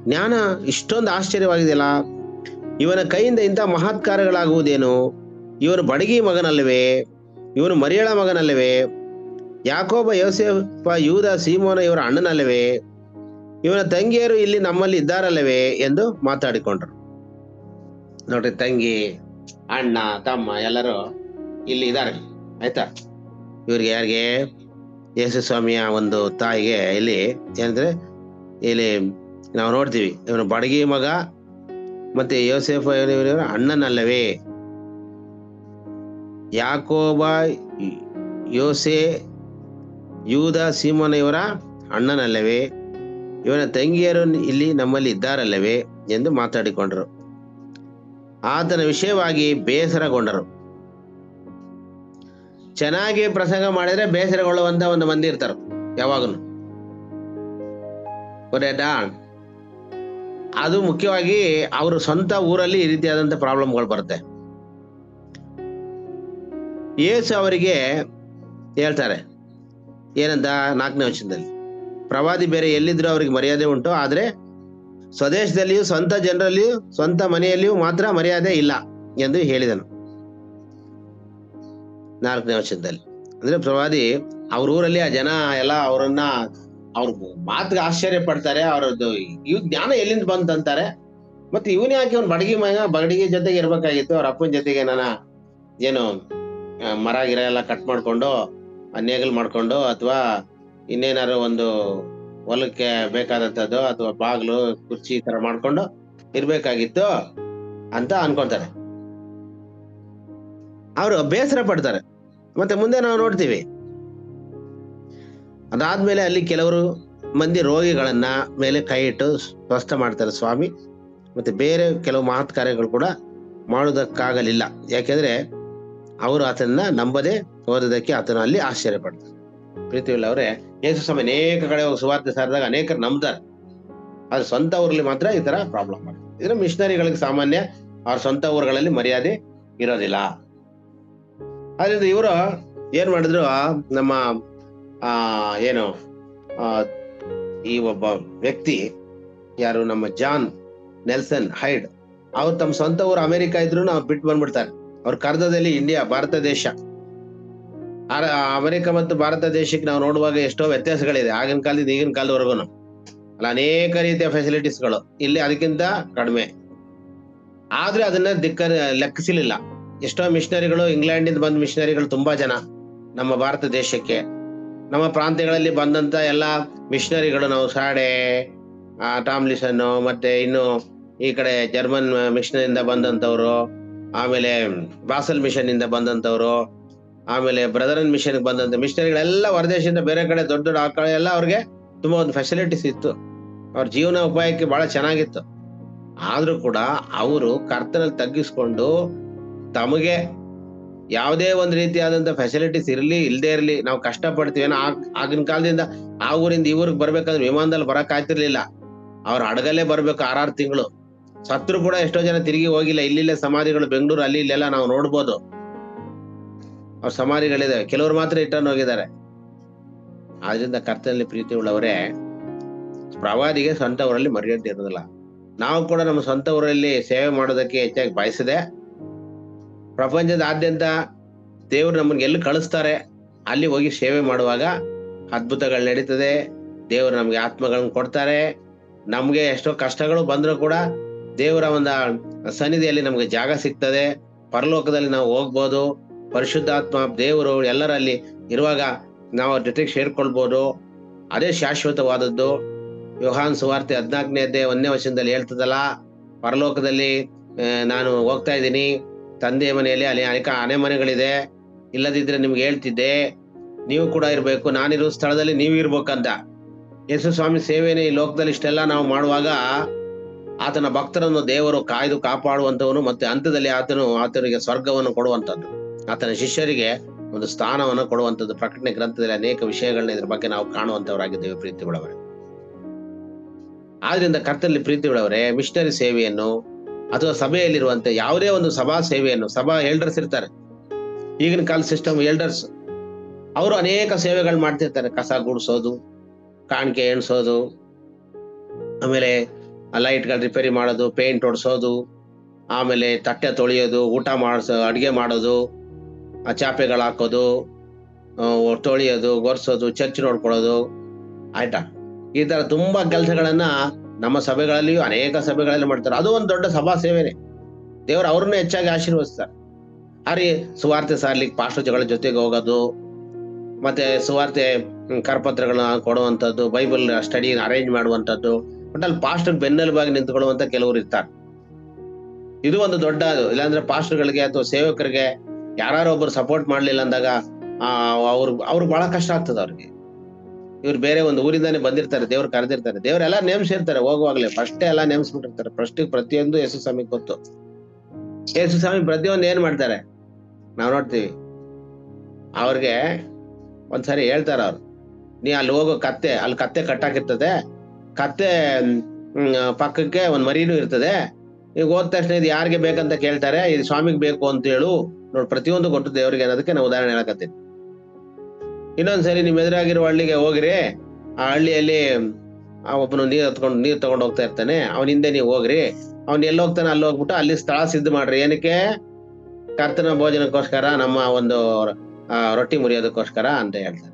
ಜ್ಞಾನ ಇಷ್ಟೊಂದು ಆಶ್ಚರ್ಯವಾಗಿದೆಯಲ್ಲ, ಇವನ ಕೈಯಿಂದ ಇಂಥ ಮಹತ್ ಕಾರ್ಯಗಳಾಗುವುದೇನು? ಇವನು ಬಡಗಿ ಮಗನಲ್ಲವೇ? ಇವನು ಮರಿಯಳ ಮಗನಲ್ಲವೇ? ಯಾಕೋಬ, ಯೋಸೇಫ, ಯೂದ, ಸೀಮೋನ ಇವರ ಅಣ್ಣನಲ್ಲವೇ? ಇವನ ತಂಗಿಯರು ಇಲ್ಲಿ ನಮ್ಮಲ್ಲಿ ಇದ್ದಾರಲ್ಲವೇ ಎಂದು ಮಾತಾಡಿಕೊಂಡ್ರು. ನೋಡ್ರಿ, ತಂಗಿ, ಅಣ್ಣ, ತಮ್ಮ ಎಲ್ಲರೂ ಇಲ್ಲಿ ಇದ್ದಾರೆ. ಆಯ್ತಾ? ಇವ್ರಿಗೆ ಯಾರಿಗೆ? ಯೇಸು ಸ್ವಾಮಿಯ ಒಂದು ತಾಯಿಗೆ ಇಲ್ಲಿ ಏನಂದ್ರೆ, ಇಲ್ಲಿ ನಾವು ನೋಡ್ತೀವಿ, ಇವನು ಬಡಗಿ ಮಗ ಮತ್ತೆ ಯೋಸೇಫ ಇವರ ಅಣ್ಣನಲ್ಲವೇ? ಯಾಕೋಬ, ಯೋಸೆ, ಯೂದ, ಸೀಮೋನ ಇವರ ಅಣ್ಣನಲ್ಲವೇ? ಇವನ ತಂಗಿಯರು ಇಲ್ಲಿ ನಮ್ಮಲ್ಲಿ ಇದ್ದಾರಲ್ಲವೇ ಎಂದು ಮಾತಾಡಿಕೊಂಡರು. ಆತನ ವಿಷಯವಾಗಿ ಬೇಸರಗೊಂಡರು. ಚೆನ್ನಾಗಿ ಪ್ರಸಂಗ ಮಾಡಿದ್ರೆ ಬೇಸರಗೊಳ್ಳುವಂತ ಒಂದು ಮಂದಿ ಇರ್ತಾರೆ ಯಾವಾಗನು. ಅದು ಮುಖ್ಯವಾಗಿ ಅವರು ಸ್ವಂತ ಊರಲ್ಲಿ ಈ ರೀತಿಯಾದಂತ ಪ್ರಾಬ್ಲಮ್ಗಳು ಬರುತ್ತೆ. ಯೇಸು ಅವರಿಗೆ ಹೇಳ್ತಾರೆ ಏನಂತ, 4ನೇ ವಚನದಲ್ಲಿ, ಪ್ರವಾದಿ ಬೇರೆ ಎಲ್ಲಿದ್ರು ಅವ್ರಿಗೆ ಮರ್ಯಾದೆ ಉಂಟು, ಆದ್ರೆ ಸ್ವದೇಶದಲ್ಲಿಯೂ ಸ್ವಂತ ಜನರಲ್ಲಿಯೂ ಸ್ವಂತ ಮನೆಯಲ್ಲಿಯೂ ಮಾತ್ರ ಮರ್ಯಾದೆ ಇಲ್ಲ ಎಂದು ಹೇಳಿದನು. 4ನೇ ವಚನದಲ್ಲಿ ಅಂದ್ರೆ, ಪ್ರವಾದಿ ಅವ್ರ ಊರಲ್ಲಿ ಆ ಜನ ಎಲ್ಲ ಅವ್ರನ್ನ ಅವ್ರ ಮಾತಿಗೆ ಆಶ್ಚರ್ಯ ಪಡ್ತಾರೆ. ಅವ್ರದ್ದು ಇವ್ ಜ್ಞಾನ ಎಲ್ಲಿಂದ ಬಂತಂತಾರೆ. ಮತ್ತೆ ಇವನ್ ಯಾಕೆ ಅವ್ನು ಬಡಗಿ ಜೊತೆಗೆ ಇರ್ಬೇಕಾಗಿತ್ತು? ಅವ್ರ ಅಪ್ಪನ ಜೊತೆಗೆ ಏನು ಮರ ಗಿರ ಎಲ್ಲ ಕಟ್ ಮಾಡ್ಕೊಂಡು ನೇಗಲ್ ಮಾಡ್ಕೊಂಡು ಅಥವಾ ಇನ್ನೇನಾರು ಒಂದು ಹೊಲಕ್ಕೆ ಬೇಕಾದಂಥದ್ದು ಅಥವಾ ಬಾಗ್ಲು ಕುರ್ಚಿ ಈ ತರ ಮಾಡ್ಕೊಂಡು ಇರ್ಬೇಕಾಗಿತ್ತು ಅಂತ ಅನ್ಕೊಂತಾರೆ. ಅವರು ಬೇಸರ ಪಡ್ತಾರೆ. ಮತ್ತೆ ಮುಂದೆ ನಾವು ನೋಡ್ತೀವಿ, ಅದಾದ್ಮೇಲೆ ಅಲ್ಲಿ ಕೆಲವರು ಮಂದಿ ರೋಗಿಗಳನ್ನ ಮೇಲೆ ಕೈ ಇಟ್ಟು ಸ್ವಸ್ಥ ಮಾಡ್ತಾರೆ ಸ್ವಾಮಿ. ಮತ್ತೆ ಬೇರೆ ಕೆಲವು ಮಹತ್ ಕಾರ್ಯಗಳು ಕೂಡ ಮಾಡುವುದಕ್ಕಾಗಲಿಲ್ಲ. ಯಾಕೆಂದ್ರೆ ಅವರು ಆತನನ್ನ ನಂಬದೆ ಹೋದದಕ್ಕೆ ಆತನ ಅಲ್ಲಿ ಆಶ್ಚರ್ಯ ಪಡ್ತಾರೆ. ಪ್ರೀತಿಯುಳ್ಳವರೇ, ಯೇಸು ಸ್ವಾಮಿ ಅನೇಕ ಕಡೆ ಹೋಗಿ ಸುವಾರ್ತೆ ಸಾರಿದಾಗ ಅನೇಕರು ನಂಬ್ತಾರೆ. ಆದ್ರೆ ಸ್ವಂತ ಊರಲ್ಲಿ ಮಾತ್ರ ಈ ತರ ಪ್ರಾಬ್ಲಮ್ ಆಗುತ್ತೆ. ಇದ್ರ ಮಿಷನರಿಗಳಿಗೆ ಸಾಮಾನ್ಯ ಅವ್ರ ಸ್ವಂತ ಊರುಗಳಲ್ಲಿ ಮರ್ಯಾದೆ ಇರೋದಿಲ್ಲ. ಆದ್ರಿಂದ ಇವರು ಏನ್ ಮಾಡಿದ್ರು, ನಮ್ಮ ಏನು ಈ ಒಬ್ಬ ವ್ಯಕ್ತಿ ಯಾರು, ನಮ್ಮ ಜಾನ್ ನೆಲ್ಸನ್ ಹೈಡ್, ಅವ್ರು ತಮ್ಮ ಸ್ವಂತ ಊರು ಅಮೆರಿಕ ಇದ್ರು ಅವ್ರು ಬಿಟ್ಟು ಬಂದ್ಬಿಡ್ತಾರೆ. ಅವ್ರ ಕರ್ದದಲ್ಲಿ ಇಂಡಿಯಾ, ಭಾರತ ದೇಶ, ಅಮೆರಿಕ ಮತ್ತು ಭಾರತ ದೇಶಕ್ಕೆ ನಾವು ನೋಡುವಾಗ ಎಷ್ಟೋ ವ್ಯತ್ಯಾಸಗಳಿದೆ. ಆಗಿನ ಕಾಲದಿಂದ ಈಗಿನ ಕಾಲದವರೆಗೂ ಅಲ್ಲ, ಅನೇಕ ರೀತಿಯ ಫೆಸಿಲಿಟೀಸ್ಗಳು ಇಲ್ಲಿ ಅದಕ್ಕಿಂತ ಕಡಿಮೆ. ಆದ್ರೆ ಅದನ್ನ ಲೆಕ್ಕಿಸಲಿಲ್ಲ. ಎಷ್ಟೋ ಮಿಷನರಿಗಳು, ಇಂಗ್ಲೆಂಡಿಂದ ಬಂದ ಮಿಷನರಿಗಳು ತುಂಬಾ ಜನ ನಮ್ಮ ಭಾರತ ದೇಶಕ್ಕೆ, ನಮ್ಮ ಪ್ರಾಂತ್ಯಗಳಲ್ಲಿ ಬಂದಂತ ಎಲ್ಲಾ ಮಿಷನರಿಗಳು, ನಾವು ಸಾಡೆ, ಟಾಮ್ಲಿಸನ್, ಮತ್ತೆ ಇನ್ನು ಈ ಕಡೆ ಜರ್ಮನ್ ಮಿಷನ್ ಇಂದ ಬಂದಂತವ್ರು, ಆಮೇಲೆ ಬಾಸಲ್ ಮಿಷನ್ ಇಂದ ಬಂದಂತವ್ರು, ಆಮೇಲೆ ಬ್ರದರನ್ ಮಿಷನ್ ಬಂದಂತ ಮಿಷನರಿಗಳೆಲ್ಲ ಹೊರದೇಶದಿಂದ ಬೇರೆ ಕಡೆ ದೊಡ್ಡ ದೊಡ್ಡ ಆಕಳ ಎಲ್ಲ ಅವ್ರಿಗೆ ತುಂಬಾ ಒಂದು ಫೆಸಿಲಿಟೀಸ್ ಇತ್ತು. ಅವ್ರ ಜೀವನ ಉಪಾಯಕ್ಕೆ ಬಹಳ ಚೆನ್ನಾಗಿತ್ತು. ಆದ್ರೂ ಕೂಡ ಅವರು ಕರ್ತನಲ್ಲಿ ತಗ್ಗಿಸ್ಕೊಂಡು ತಮಗೆ ಯಾವುದೇ ಒಂದು ರೀತಿಯಾದಂತ ಫೆಸಿಲಿಟೀಸ್ ಇರ್ಲಿ ಇಲ್ದೇ ಇರ್ಲಿ, ನಾವು ಕಷ್ಟ ಪಡ್ತೀವಿ. ಆಗಿನ ಕಾಲದಿಂದ ಆ ಊರಿಂದ ಈ ಊರಿಗೆ ಬರ್ಬೇಕಂದ್ರೆ ವಿಮಾನದಲ್ಲಿ ಬರಕ್ ಆಯ್ತಿರ್ಲಿಲ್ಲ. ಅವ್ರ ಹಡಗಲ್ಲೇ ಬರ್ಬೇಕು 6 ತಿಂಗಳು. ಸತ್ರು ಕೂಡ ಎಷ್ಟೋ ಜನ ತಿರುಗಿ ಹೋಗಿಲ್ಲ. ಇಲ್ಲಿಲ್ಲೇ ಸಮಾಧಿಗಳು ಬೆಂಗಳೂರು ಅಲ್ಲಿ ಇಲ್ಲೆಲ್ಲ ನಾವು ನೋಡ್ಬೋದು. ಅವ್ರ ಸಮಾಧಿಗಳಿದಾವೆ, ಕೆಲವರು ಮಾತ್ರ ರಿಟರ್ನ್ ಹೋಗಿದ್ದಾರೆ. ಆದ್ರಿಂದ ಕರ್ತನಲ್ಲಿ ಪ್ರೀತಿ ಉಳ್ಳವರೇ, ಪ್ರವಾದಿಗೆ ಸ್ವಂತ ಊರಲ್ಲಿ ಮರ್ಯಾದೆ ಇರೋದಿಲ್ಲ. ನಾವು ಕೂಡ ನಮ್ಮ ಸ್ವಂತ ಊರಲ್ಲಿ ಸೇವೆ ಮಾಡೋದಕ್ಕೆ ಹೆಚ್ಚಾಗಿ ಬಯಸಿದೆ. ಪ್ರಪಂಚದಾದ್ಯಂತ ದೇವರು ನಮ್ಮನ್ನ ಎಲ್ಲಿ ಕಳಿಸ್ತಾರೆ ಅಲ್ಲಿ ಹೋಗಿ ಸೇವೆ ಮಾಡುವಾಗ ಅದ್ಭುತಗಳು ನಡೀತದೆ. ದೇವರು ನಮ್ಗೆ ಆತ್ಮಗಳನ್ನ ಕೊಡ್ತಾರೆ. ನಮ್ಗೆ ಎಷ್ಟೋ ಕಷ್ಟಗಳು ಬಂದ್ರು ಕೂಡ ದೇವರ ಒಂದು ಸನ್ನಿಧಿಯಲ್ಲಿ ನಮ್ಗೆ ಜಾಗ ಸಿಗ್ತದೆ. ಪರಲೋಕದಲ್ಲಿ ನಾವು ಹೋಗ್ಬೋದು. ಪರಿಶುದ್ಧಾತ್ಮ ದೇವರು ಎಲ್ಲರಲ್ಲಿ ಇರುವಾಗ ನಾವು ಅವ್ರ ಜೊತೆಗೆ ಸೇರ್ಕೊಳ್ಬೋದು. ಅದೇ ಶಾಶ್ವತವಾದದ್ದು. ಯೋಹಾನ್ ಸುವಾರ್ತೆ 14ನೇ ಅಧ್ಯಾಯ 1ನೇ ವಚನದಲ್ಲಿ ಹೇಳ್ತದಲ್ಲ, ಪರಲೋಕದಲ್ಲಿ ನಾನು ಹೋಗ್ತಾ ಇದ್ದೀನಿ, ತಂದೆಯ ಮನೆಯಲ್ಲಿ ಅಲ್ಲಿ ಅನೇಕ ಮನೆಗಳಿದೆ, ಇಲ್ಲದಿದ್ರೆ ನಿಮ್ಗೆ ಹೇಳ್ತಿದ್ದೆ, ನೀವು ಕೂಡ ಇರ್ಬೇಕು, ನಾನಿರೋ ಸ್ಥಳದಲ್ಲಿ ನೀವು ಇರ್ಬೇಕಂತ. ಯೇಸು ಸ್ವಾಮಿ ಸೇವೆನೇ ಈ ಲೋಕದಲ್ಲಿ ಇಷ್ಟೆಲ್ಲ ನಾವು ಮಾಡುವಾಗ ಆತನ ಭಕ್ತರನ್ನು ದೇವರು ಕಾಯ್ದು ಕಾಪಾಡುವಂತವನು, ಮತ್ತೆ ಹಂತದಲ್ಲಿ ಆತನಿಗೆ ಸ್ವರ್ಗವನ್ನು ಕೊಡುವಂತದ್ದು. ಆತನ ಶಿಷ್ಯರಿಗೆ ಒಂದು ಸ್ಥಾನವನ್ನು ಕೊಡುವಂಥದ್ದು. ಪ್ರಕಟಣೆ ಗ್ರಂಥದಲ್ಲಿ ಅನೇಕ ವಿಷಯಗಳನ್ನ ಇದ್ರ ಬಗ್ಗೆ ನಾವು ಕಾಣುವಂತವರಾಗಿದ್ದೇವೆ ಪ್ರೀತಿಗಳವರೇ. ಆದ್ರಿಂದ ಕರ್ತನಲ್ಲಿ ಪ್ರೀತಿಗಳವರೇ, ಮಿಷನರಿ ಸೇವೆಯನ್ನು ಅಥವಾ ಸಭೆಯಲ್ಲಿರುವಂತೆ ಯಾವುದೇ ಒಂದು ಸಭಾ ಸೇವೆಯನ್ನು, ಸಭಾ ಎಲ್ಡರ್ಸ್ ಇರ್ತಾರೆ, ಈಗಿನ ಕಾಲ ಸಿಸ್ಟಮ್ ಎಲ್ಡರ್ಸ್, ಅವರು ಅನೇಕ ಸೇವೆಗಳು ಮಾಡ್ತಿರ್ತಾರೆ. ಕಸ ಗುಡಿಸೋದು, ಕಾಣಿಕೆ ಎಣಿಸೋದು, ಆಮೇಲೆ ಲೈಟ್ಗಳು ರಿಪೇರಿ ಮಾಡೋದು, ಪೇಂಟ್ ಹೊಡ್ಸೋದು, ಆಮೇಲೆ ತಟ್ಟೆ ತೊಳೆಯೋದು, ಊಟ ಅಡಿಗೆ ಮಾಡೋದು, ಚಾಪೆಗಳು ಹಾಕೋದು, ತೊಳೆಯೋದು, ಒರೆಸೋದು, ಚರ್ಚ್ ನೋಡ್ಕೊಳ್ಳೋದು, ಆಯ್ತಾ. ಈ ತರ ತುಂಬಾ ಕೆಲಸಗಳನ್ನ ನಮ್ಮ ಸಭೆಗಳಲ್ಲಿಯೂ ಅನೇಕ ಸಭೆಗಳಲ್ಲಿ ಮಾಡ್ತಾರೆ. ಅದು ಒಂದು ದೊಡ್ಡ ಸಭಾ ಸೇವೆನೆ. ದೇವರು ಅವ್ರನ್ನ ಹೆಚ್ಚಾಗಿ ಆಶೀರ್ವದಿಸ್ತಾರೆ. ಅರೆ ಸುವಾರ್ತೆ ಸಾರ್ಲಿಕ್ಕೆ ಪಾಸ್ಟರ್ಗಳ ಜೊತೆಗೆ ಹೋಗೋದು, ಮತ್ತೆ ಸುವಾರ್ತೆ ಕರಪತ್ರಗಳನ್ನ ಕೊಡುವಂಥದ್ದು, ಬೈಬಲ್ ಸ್ಟಡಿ ಅರೇಂಜ್ ಮಾಡುವಂಥದ್ದು, ಬಟ್ ಅಲ್ಲಿ ಪಾಸ್ಟರ್ ಬೆನ್ನೆಲುಬಾಗಿ ನಿಂತ್ಕೊಳ್ಳುವಂತ ಕೆಲವರು ಇರ್ತಾರೆ. ಇದು ಒಂದು ದೊಡ್ಡ, ಇಲ್ಲಾಂದ್ರೆ ಪಾಸ್ಟರ್ಗಳಿಗೆ ಅಥವಾ ಸೇವಕರಿಗೆ ಯಾರು ಒಬ್ಬರು ಸಪೋರ್ಟ್ ಮಾಡ್ಲಿಲ್ಲ ಅಂದಾಗ ಅವ್ರಿಗೆ ಬಹಳ ಕಷ್ಟ ಆಗ್ತದೆ. ಅವ್ರಿಗೆ ಇವ್ರು ಬೇರೆ ಒಂದು ಊರಿಂದಾನೆ ಬಂದಿರ್ತಾರೆ, ದೇವ್ರು ಕರೆದಿರ್ತಾರೆ, ದೇವ್ರೆಲ್ಲ ನೇಮಿಸಿರ್ತಾರೆ. ಹೋಗುವಾಗ್ಲೇ ಫಸ್ಟೇ ಎಲ್ಲ ನೇಮಿಸ್ಬಿಟ್ಟಿರ್ತಾರೆ. ಫಸ್ಟ್ ಪ್ರತಿಯೊಂದು ಯೇಸು ಸ್ವಾಮಿಗೆ ಗೊತ್ತು. ಯೇಸು ಸ್ವಾಮಿ ಪ್ರತಿಯೊಂದು ಏನ್ ಮಾಡ್ತಾರೆ ನಾವ್ ನೋಡ್ತೀವಿ. ಅವ್ರಿಗೆ ಒಂದ್ಸರಿ ಹೇಳ್ತಾರ ಅವ್ರು, ನೀ ಅಲ್ಲಿ ಹೋಗೋ ಅಲ್ಲಿ ಕತ್ತೆ ಕಟ್ಟಾಕಿರ್ತದೆ, ಕತ್ತೆ ಪಕ್ಕಕ್ಕೆ ಒಂದ್ ಮರಿನೂ ಇರ್ತದೆ. ಈಗ ಹೋದ ತಕ್ಷಣ ಇದು ಯಾರಿಗೆ ಬೇಕಂತ ಕೇಳ್ತಾರೆ, ಇದು ಸ್ವಾಮಿಗೆ ಬೇಕು ಅಂತ ಹೇಳು. ನೋಡಿ, ಪ್ರತಿಯೊಂದು ಕೊಟ್ಟು ದೇವ್ರಿಗೆ ಅನ್ನೋದಕ್ಕೆ ನಾವು ಉದಾಹರಣೆ ಹೇಳಕತ್ತೀನಿ. ಇನ್ನೊಂದ್ಸರಿ ನಿಮ್ ಎದುರಾಗಿರೋ ಹಳ್ಳಿಗೆ ಹೋಗ್ರಿ, ಆ ಹಳ್ಳಿಯಲ್ಲಿ ಒಬ್ಬನು ನೀರ್ ತಗೊಂಡ್ ಹೋಗ್ತಾ ಇರ್ತಾನೆ, ಅವನ ಹಿಂದೆ ನೀವು ಹೋಗ್ರಿ, ಅವ್ನ್ ಎಲ್ಲಿ ಹೋಗ್ತಾನೆ ಅಲ್ಲಿ ಹೋಗ್ಬಿಟ್ಟು ಅಲ್ಲಿ ಸ್ಥಳ ಸಿದ್ಧ ಮಾಡ್ರಿ. ಏನಕ್ಕೆ? ಕರ್ತನ ಭೋಜನಕ್ಕೋಸ್ಕರ, ನಮ್ಮ ಒಂದು ರೊಟ್ಟಿ ಮುರಿಯೋದಕ್ಕೋಸ್ಕರ ಅಂತ ಹೇಳ್ತಾರೆ.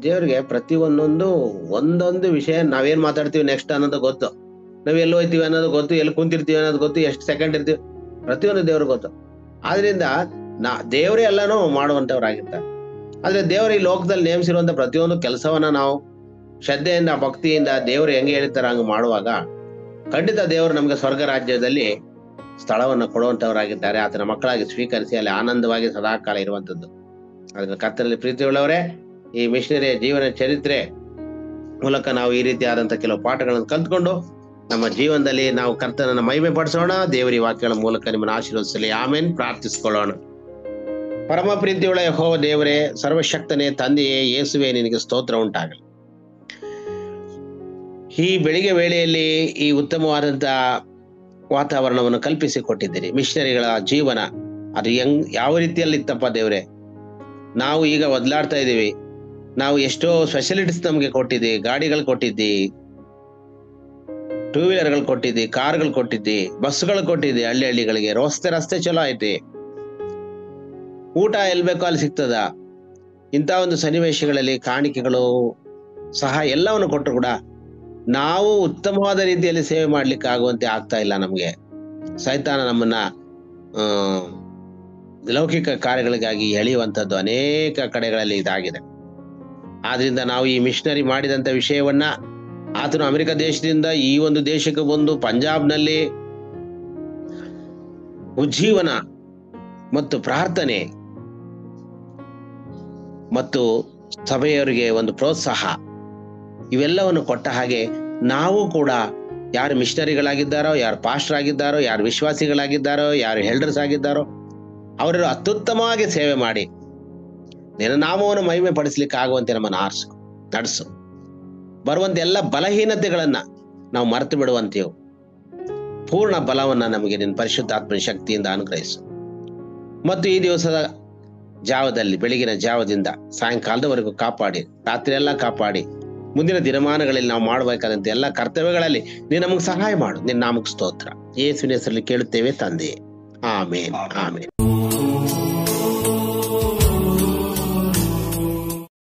ದೇವ್ರಿಗೆ ಪ್ರತಿ ಒಂದೊಂದು ವಿಷಯ ನಾವೇನ್ ಮಾತಾಡ್ತೀವಿ ನೆಕ್ಸ್ಟ್ ಅನ್ನೋದು ಗೊತ್ತು, ನಾವ್ ಎಲ್ಲಿ ಹೋಯ್ತೀವಿ ಅನ್ನೋದು ಗೊತ್ತು, ಎಲ್ಲಿ ಕುಂತಿರ್ತೀವಿ ಅನ್ನೋದು ಗೊತ್ತು, ಎಷ್ಟು ಸೆಕೆಂಡ್ ಇರ್ತೀವಿ, ಪ್ರತಿಯೊಂದು ದೇವ್ರಿಗೆ ಗೊತ್ತು. ಆದ್ರಿಂದ ದೇವರೇ ಎಲ್ಲಾನು ಮಾಡುವಂತವ್ರಾಗಿರ್ತಾರೆ. ಆದ್ರೆ ದೇವರು ಈ ಲೋಕದಲ್ಲಿ ನೇಮಿಸಿರುವಂತ ಪ್ರತಿಯೊಂದು ಕೆಲಸವನ್ನ ನಾವು ಶ್ರದ್ಧೆಯಿಂದ, ಭಕ್ತಿಯಿಂದ ದೇವರು ಹೆಂಗೆ ಹೇಳ್ತಾರ ಹಂಗ ಮಾಡುವಾಗ ಖಂಡಿತ ದೇವರು ನಮ್ಗೆ ಸ್ವರ್ಗ ರಾಜ್ಯದಲ್ಲಿ ಸ್ಥಳವನ್ನು ಕೊಡುವಂತವರಾಗಿದ್ದಾರೆ. ಆತನ ಮಕ್ಕಳಾಗಿ ಸ್ವೀಕರಿಸಿ ಅಲ್ಲಿ ಆನಂದವಾಗಿ ಸದಾಕಾಲ ಇರುವಂತದ್ದು. ಅದನ್ನ ಕರ್ತನಲ್ಲಿ ಪ್ರೀತಿಯುಳ್ಳವರೇ, ಈ ಮಿಷನರಿಯ ಜೀವನ ಚರಿತ್ರೆ ಮೂಲಕ ನಾವು ಈ ರೀತಿಯಾದಂತ ಕೆಲವು ಪಾಠಗಳನ್ನು ಕಲ್ತ್ಕೊಂಡು ನಮ್ಮ ಜೀವನದಲ್ಲಿ ನಾವು ಕರ್ತನನ್ನ ಮಹಿಮೆ ಪಡಿಸೋಣ. ದೇವರ ವಾಕ್ಯಗಳ ಮೂಲಕ ನಿಮ್ಮನ್ನು ಆಶೀರ್ವದಿಸಲಿ. ಆಮೇನ್. ಪ್ರಾರ್ಥಿಸಿಕೊಳ್ಳೋಣ. ಪರಮ ಪ್ರೀತಿಯುಳ್ಳ ಯೆಹೋವ ದೇವರೇ, ಸರ್ವಶಕ್ತನೇ, ತಂದೆಯೇ, ಯೇಸುವೆ, ನಿನಗೆ ಸ್ತೋತ್ರ ಉಂಟಾಗಲಿ. ಈ ಬೆಳಿಗ್ಗೆ ವೇಳೆಯಲ್ಲಿ ಈ ಉತ್ತಮವಾದಂತ ವಾತಾವರಣವನ್ನು ಕಲ್ಪಿಸಿ ಕೊಟ್ಟಿದ್ದೀರಿ. ಮಿಷನರಿಗಳ ಜೀವನ ಅದು ಯಾವ ರೀತಿಯಲ್ಲಿ ಇತ್ತಪ್ಪ ದೇವ್ರೆ. ನಾವು ಈಗ ಒದ್ಲಾಡ್ತಾ ಇದೀವಿ. ನಾವು ಎಷ್ಟೋ ಫೆಸಿಲಿಟೀಸ್ ನಮ್ಗೆ ಕೊಟ್ಟಿದ್ದಿ, ಗಾಡಿಗಳು ಕೊಟ್ಟಿದ್ದಿ, ಟೂ ವೀಲರ್ಗಳು ಕೊಟ್ಟಿದ್ದಿ, ಕಾರ್ಗಳು ಕೊಟ್ಟಿದ್ದಿ, ಬಸ್ಗಳು ಕೊಟ್ಟಿದ್ದಿ, ಹಳ್ಳಿಗಳಿಗೆ ರಸ್ತೆ ಚಲೋ ಐತಿ, ಊಟ ಎಲ್ಲಿ ಬೇಕೋ ಅಲ್ಲಿ ಸಿಗ್ತದ. ಇಂಥ ಒಂದು ಸನ್ನಿವೇಶಗಳಲ್ಲಿ ಕಾಣಿಕೆಗಳು ಸಹ ಎಲ್ಲವನ್ನು ಕೊಟ್ಟರು ಕೂಡ ನಾವು ಉತ್ತಮವಾದ ರೀತಿಯಲ್ಲಿ ಸೇವೆ ಮಾಡ್ಲಿಕ್ಕೆ ಆಗುವಂತೆ ಆಗ್ತಾ ಇಲ್ಲ. ನಮ್ಗೆ ಸೈತಾನ ನಮ್ಮನ್ನ ಲೌಕಿಕ ಕಾರ್ಯಗಳಿಗಾಗಿ ಎಳೆಯುವಂಥದ್ದು ಅನೇಕ ಕಡೆಗಳಲ್ಲಿ ಇದಾಗಿದೆ. ಆದ್ರಿಂದ ನಾವು ಈ ಮಿಷನರಿ ಮಾಡಿದಂತ ವಿಷಯವನ್ನ ಆತನು ಅಮೆರಿಕ ದೇಶದಿಂದ ಈ ಒಂದು ದೇಶಕ್ಕೆ ಬಂದು ಪಂಜಾಬ್ನಲ್ಲಿ ಉಜ್ಜೀವನ ಮತ್ತು ಪ್ರಾರ್ಥನೆ ಮತ್ತು ಸಭೆಯವರಿಗೆ ಒಂದು ಪ್ರೋತ್ಸಾಹ ಇವೆಲ್ಲವನ್ನು ಕೊಟ್ಟ ಹಾಗೆ ನಾವು ಕೂಡ ಯಾರು ಮಿಷನರಿಗಳಾಗಿದ್ದಾರೋ, ಯಾರು ಪಾಸ್ಟರ್ ಆಗಿದ್ದಾರೋ, ಯಾರು ವಿಶ್ವಾಸಿಗಳಾಗಿದ್ದಾರೋ, ಯಾರು ಹೆಲ್ಡರ್ಸ್ ಆಗಿದ್ದಾರೋ ಅವರೆಲ್ಲ ಅತ್ಯುತ್ತಮವಾಗಿ ಸೇವೆ ಮಾಡಿ ನಿನ್ನ ನಾಮವನ್ನು ಮಹಿಮೆ ಪಡಿಸ್ಲಿಕ್ಕೆ ಆಗುವಂತೆ ನಮ್ಮನ್ನು ನಡೆಸು. ಬರುವಂತ ಎಲ್ಲ ಬಲಹೀನತೆಗಳನ್ನ ನಾವು ಮರೆತು ಬಿಡುವಂತೆಯೋ ಪೂರ್ಣ ಬಲವನ್ನ ನಮಗೆ ನಿನ್ನ ಪರಿಶುದ್ಧಾತ್ಮನ ಶಕ್ತಿಯಿಂದ ಅನುಗ್ರಹಿಸು. ಮತ್ತು ಈ ದಿವಸದ ಜಾವದಲ್ಲಿ, ಬೆಳಗಿನ ಜಾವದಿಂದ ಸಾಯಂಕಾಲದವರೆಗೂ ಕಾಪಾಡಿ, ರಾತ್ರಿ ಎಲ್ಲ ಕಾಪಾಡಿ, ಮುಂದಿನ ದಿನಮಾನಗಳಲ್ಲಿ ನಾವು ಮಾಡಬೇಕಾದಂತ ಎಲ್ಲ ಕರ್ತವ್ಯಗಳಲ್ಲಿ ನೀನು ನಮಗೆ ಸಹಾಯ ಮಾಡು. ನಿನ್ನ ನಾಮಕ್ಕೆ ಸ್ತೋತ್ರ. ಯೇಸುವಿನ ಹೆಸರಲ್ಲಿ ಕೇಳುತ್ತೇವೆ ತಂದೆ. ಆಮೇನ್, ಆಮೇನ್.